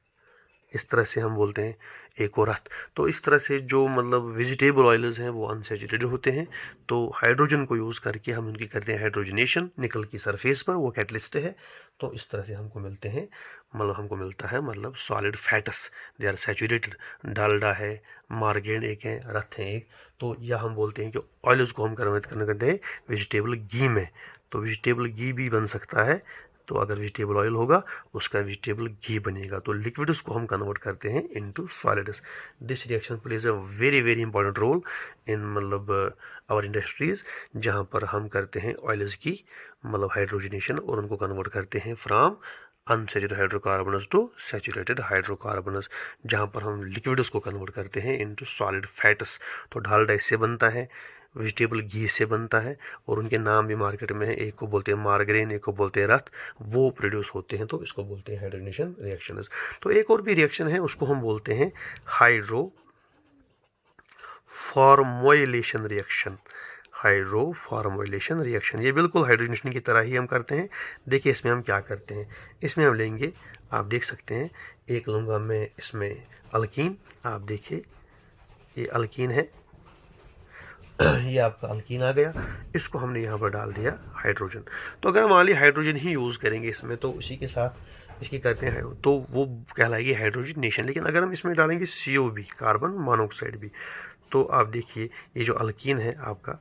इस तरह से हम बोलते हैं एक और रथ। तो इस तरह से जो मतलब वेजिटेबल ऑयल्स हैं वो अनसैचुरेटेड होते हैं, तो हाइड्रोजन को यूज़ करके हम उनकी करते हैं हाइड्रोजनेशन निकल की सरफेस पर, वो कैटलिस्ट है। तो इस तरह से हमको मिलता है मतलब solid fats, they are saturated. Dalda है, मार्गेन एक है, रथ है एक। तो या हम बोलते हैं कि ऑयल्स को हम कन्वर्ट करते हैं वेजिटेबल घी में, तो वेजिटेबल घी भी बन सकता है। तो अगर वेजिटेबल ऑयल होगा उसका वेजिटेबल घी बनेगा। तो लिक्विड्स को हम कन्वर्ट करते हैं into solids. This reaction plays a very very important role in मतलब आवर इंडस्ट्रीज, जहाँ पर हम करते हैं ऑयल्स की मतलब हाइड्रोजनेशन और उनको कन्वर्ट करते हैं फ्रॉम अनसैचुरेटेड हाइड्रोकार्बनस टू सैचुरेटेड हाइड्रोकार्बनस, जहाँ पर हम लिक्विड्स को कन्वर्ट करते हैं इनटू सॉलिड फैट्स। तो डालडा इससे बनता है, वेजिटेबल घी से बनता है और उनके नाम भी मार्केट में है, एक को बोलते हैं मार्गरेन, एक को बोलते हैं रथ, वो प्रोड्यूस होते हैं, तो इसको बोलते हैं हाइड्रोजनेशन रिएक्शन। तो एक और भी रिएक्शन है, उसको हम बोलते हैं हाइड्रो फॉर्मोइलेशन रिएक्शन। हाइड्रोफॉर्मोइलेशन रिएक्शन, ये बिल्कुल हाइड्रोजनेशन की तरह ही हम करते हैं। देखिए इसमें हम क्या करते हैं, इसमें हम लेंगे, आप देख सकते हैं, एक लूँगा मैं इसमें अल्कीन, आप देखिए ये अल्कीन है, ये आपका अल्कीन आ गया, इसको हमने यहाँ पर डाल दिया हाइड्रोजन। तो अगर मान ली हाइड्रोजन ही यूज़ करेंगे इसमें, तो उसी के साथ इसकी करते हैं तो वो कहलाएगी हाइड्रोजनेशन। लेकिन अगर हम इसमें डालेंगे CO भी, कार्बन मोनोऑक्साइड भी, तो आप देखिए ये जो अल्कीन है आपका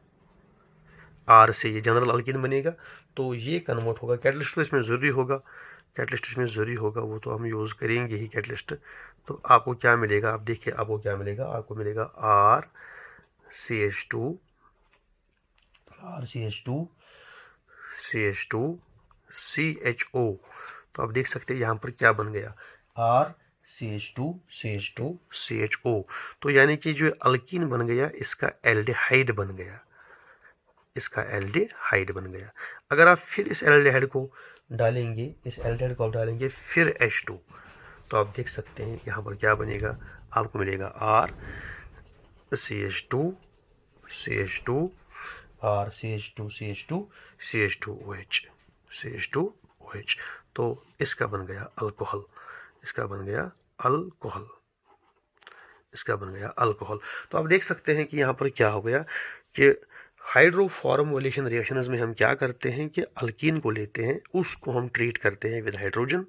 R से ये जनरल अल्कीन बनेगा, तो ये कन्वर्ट होगा, कैटलिस्ट तो इसमें ज़रूरी होगा, कैटलिस्ट इसमें ज़रूरी होगा, वो तो हम यूज़ करेंगे ही कैटलिस्ट। तो आपको क्या मिलेगा, आप देखिए आपको क्या मिलेगा, आपको मिलेगा RCH2 CHO। तो आप देख सकते हैं यहाँ पर क्या बन गया, RCH2 तो यानी कि जो अल्कीन बन गया इसका एल्डिहाइड बन गया, इसका एल्डिहाइड बन गया। अगर आप फिर इस एल्डिहाइड को डालेंगे, इस एल्डिहाइड को आप डालेंगे फिर H2, तो आप देख सकते हैं यहाँ पर क्या बनेगा, आपको मिलेगा CH2OH। तो इसका बन गया अल्कोहल, इसका बन गया अल्कोहल। तो आप देख सकते हैं कि यहाँ पर क्या हो गया कि हाइड्रोफॉर्मोलेशन रिएक्शंस में हम क्या करते हैं कि अल्कीन को लेते हैं, उसको हम ट्रीट करते हैं विद हाइड्रोजन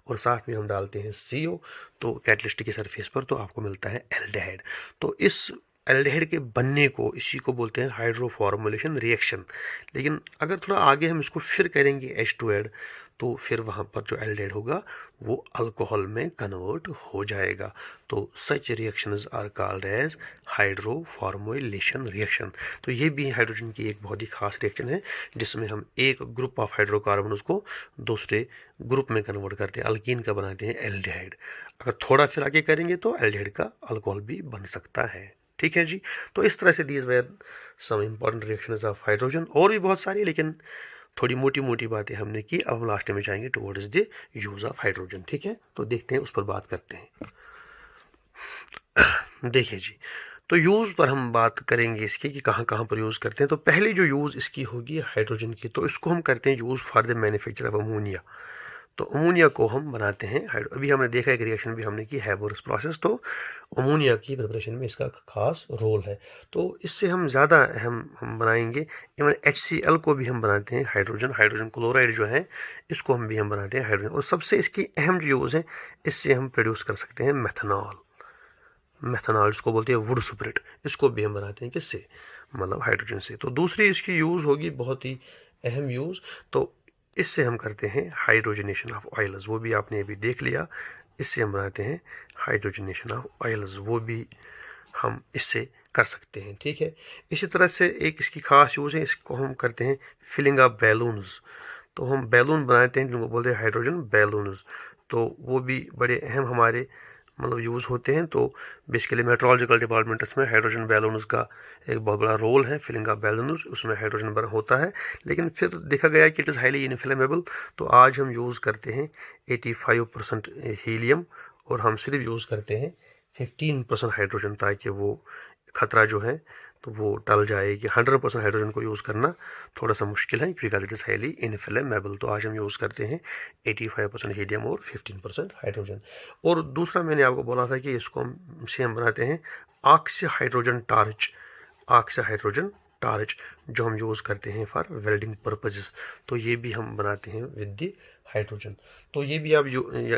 और साथ में हम डालते हैं CO, तो कैटलिस्ट की सरफेस पर, तो आपको मिलता है एल्डिहाइड। तो इस एल्डिहाइड के बनने को, इसी को बोलते हैं हाइड्रोफॉर्मुलेशन रिएक्शन। लेकिन अगर थोड़ा आगे हम इसको फिर करेंगे H2 ऐड, तो फिर वहाँ पर जो एल्डिहाइड होगा वो अल्कोहल में कन्वर्ट हो जाएगा। तो such reactions are called as hydroformulation reaction. तो ये भी हाइड्रोजन की एक बहुत ही खास रिएक्शन है, जिसमें हम एक ग्रुप ऑफ हाइड्रोकार्बन को दूसरे ग्रुप में कन्वर्ट करते हैं, अल्कीन का बनाते हैं एल्डिहाइड। अगर थोड़ा फिर आगे करेंगे तो एल्डिहाइड का अल्कोहल भी बन सकता है। ठीक है जी। तो इस तरह से these were some important reactions of hydrogen, और भी बहुत सारी, लेकिन थोड़ी मोटी मोटी बातें हमने की। अब हम लास्ट में जाएंगे towards the use of hydrogen. ठीक है, तो देखते हैं, उस पर बात करते हैं। देखिए जी, तो यूज़ पर हम बात करेंगे इसकी कि कहाँ कहाँ पर यूज़ करते हैं। तो पहली जो यूज़ इसकी होगी हाइड्रोजन की, तो इसको हम करते हैं use for the manufacture of ammonia. तो अमोनिया को हम बनाते हैं अभी हमने देखा एक रिएक्शन भी हमने की, हैबोरस प्रोसेस, तो अमोनिया की प्रिपरेशन में इसका खास रोल है। तो इससे हम ज़्यादा हम बनाएंगे। इवन HCl को भी हम बनाते हैं हाइड्रोजन क्लोराइड जो है, इसको हम बनाते हैं हाइड्रोजन। और सबसे इसकी अहम जो यूज़ है, इससे हम प्रोड्यूस कर सकते हैं मेथनॉल जिसको बोलते हैं वुड सुपरेट, इसको भी हम बनाते हैं किससे, मतलब हाइड्रोजन से। तो दूसरी इसकी यूज़ होगी बहुत ही अहम यूज़, तो इससे हम करते हैं हाइड्रोजनेशन ऑफ ऑयल्स, वो भी आपने अभी देख लिया। इससे हम बनाते हैं हाइड्रोजनेशन ऑफ ऑयल्स, वो भी हम इससे कर सकते हैं। ठीक है, इसी तरह से एक इसकी खास यूज़ है, इसको हम करते हैं फिलिंग ऑफ बैलून्स। तो हम बैलून बनाते हैं जिनको बोलते हैं हाइड्रोजन बैलून्स, तो वो भी बड़े अहम हमारे मतलब यूज़ होते हैं। तो बेसिकली मेट्रोलॉजिकल डिपार्टमेंट्स में हाइड्रोजन बैलून्स का एक बहुत बड़ा रोल है, फिलिंग ऑफ बैलून्स, उसमें हाइड्रोजन बना होता है। लेकिन फिर देखा गया कि इट इज़ हाईली इनफ्लेमेबल, तो आज हम यूज़ करते हैं 85% हीलियम, और हम सिर्फ यूज़ करते हैं 15% हाइड्रोजन, ताकि वो खतरा जो है तो वो टल जाए। कि 100% हाइड्रोजन को यूज़ करना थोड़ा सा मुश्किल है, क्योंकि इट इज़ हाईली इनफ्लेमेबल। तो आज हम यूज़ करते हैं 85% हीलियम और 15% हाइड्रोजन। और दूसरा मैंने आपको बोला था कि इसको हम बनाते हैं ऑक्सी हाइड्रोजन टार्च, जो हम यूज़ करते हैं फॉर वेल्डिंग पर्पजेस। तो ये भी हम बनाते हैं विद द हाइड्रोजन। तो ये भी आप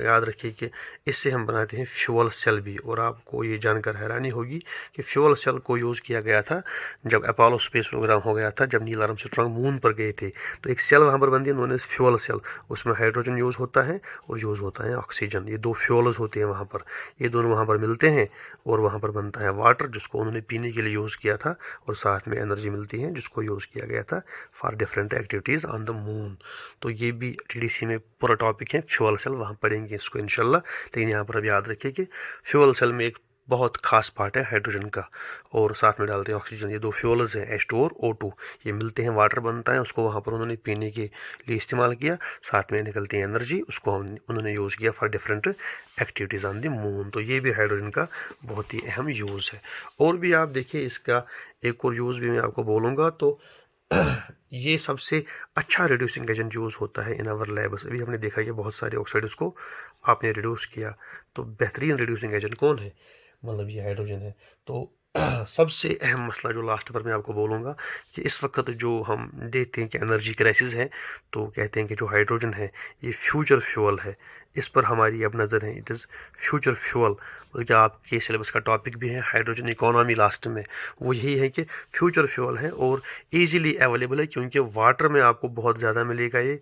याद रखिए कि इससे हम बनाते हैं फ्यूल सेल भी। और आपको ये जानकर हैरानी होगी कि फ्यूल सेल को यूज़ किया गया था जब अपोलो स्पेस प्रोग्राम हो गया था, जब नील आर्मस्ट्रांग मून पर गए थे। तो एक सेल वहाँ पर बनती है, उन्होंने फ्यूल सेल, उसमें हाइड्रोजन यूज़ होता है और यूज़ होता है ऑक्सीजन। ये दो फ्यूल्स होते हैं वहाँ पर, ये दोनों वहाँ पर मिलते हैं और वहाँ पर बनता है वाटर, जिसको उन्होंने पीने के लिए यूज़ किया था, और साथ में एनर्जी मिलती है जिसको यूज़ किया गया था for different activities on the moon. तो ये भी TDC में पूरा टॉपिक है, फ्यूल सेल, वहाँ पढ़ेंगे इसको इंशाल्लाह। लेकिन यहाँ पर अब याद रखिए कि फ्यूल सेल में एक बहुत ख़ास पार्ट है हाइड्रोजन का। और साथ में डालते हैं ऑक्सीजन। ये दो फ्यूल्स हैं H2 और O2, ये मिलते हैं, वाटर बनता है, उसको वहाँ पर उन्होंने पीने के लिए इस्तेमाल किया। साथ में निकलती है एनर्जी, उसको उन्होंने यूज़ किया for different activities on the moon. तो ये भी हाइड्रोजन का बहुत ही अहम यूज़ है। और भी आप देखिए, इसका एक और यूज़ भी मैं आपको बोलूँगा। तो ये सबसे अच्छा रिड्यूसिंग एजेंट यूज़ होता है इन आवर लैब्स। अभी हमने देखा कि बहुत सारे ऑक्साइड्स को आपने रिड्यूस किया, तो बेहतरीन रिड्यूसिंग एजेंट कौन है? मतलब ये हाइड्रोजन है। तो सबसे अहम मसला जो लास्ट पर मैं आपको बोलूँगा कि इस वक्त जो हम देखते हैं कि एनर्जी क्राइसिस है, तो कहते हैं कि जो हाइड्रोजन है ये फ्यूचर फ्यूल है। इस पर हमारी अब नज़र है। इट इज़ फ्यूचर फ्यूल, बल्कि आपके सिलेबस का टॉपिक भी है हाइड्रोजन इकोनॉमी लास्ट में। वो यही है कि फ्यूचर फ्यूल है और ईजीली अवेलेबल है, क्योंकि वाटर में आपको बहुत ज़्यादा मिलेगा ये,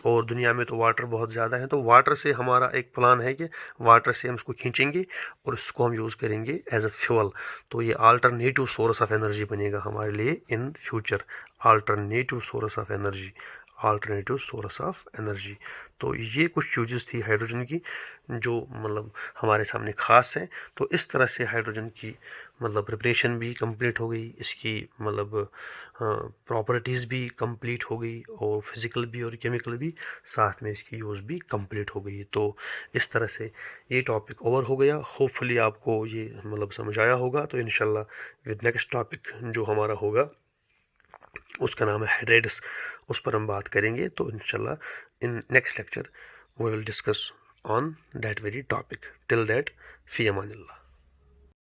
और दुनिया में तो वाटर बहुत ज़्यादा है। तो वाटर से हमारा एक प्लान है कि वाटर से हम इसको खींचेंगे और इसको हम यूज़ करेंगे एज अ फ्यूल। तो ये अल्टरनेटिव सोर्स ऑफ एनर्जी बनेगा हमारे लिए in future. Alternative source of energy, alternative source of energy. तो ये कुछ यूजेस थी हाइड्रोजन की जो मतलब हमारे सामने ख़ास है। तो इस तरह से हाइड्रोजन की मतलब प्रिपरेशन भी कंप्लीट हो गई, इसकी मतलब प्रॉपर्टीज़ भी कंप्लीट हो गई, और फिज़िकल भी और केमिकल भी, साथ में इसकी यूज़ भी कंप्लीट हो गई। तो इस तरह से ये टॉपिक ओवर हो गया। होपफुली आपको ये मतलब समझ आया होगा। तो इंशाल्लाह विद नेक्स्ट टॉपिक जो हमारा होगा उसका नाम है हाइड्रेट्स, उस पर हम बात करेंगे। तो इंशाल्लाह in next lecture we will discuss on that very topic. Till that, फी अमानिल्लाह।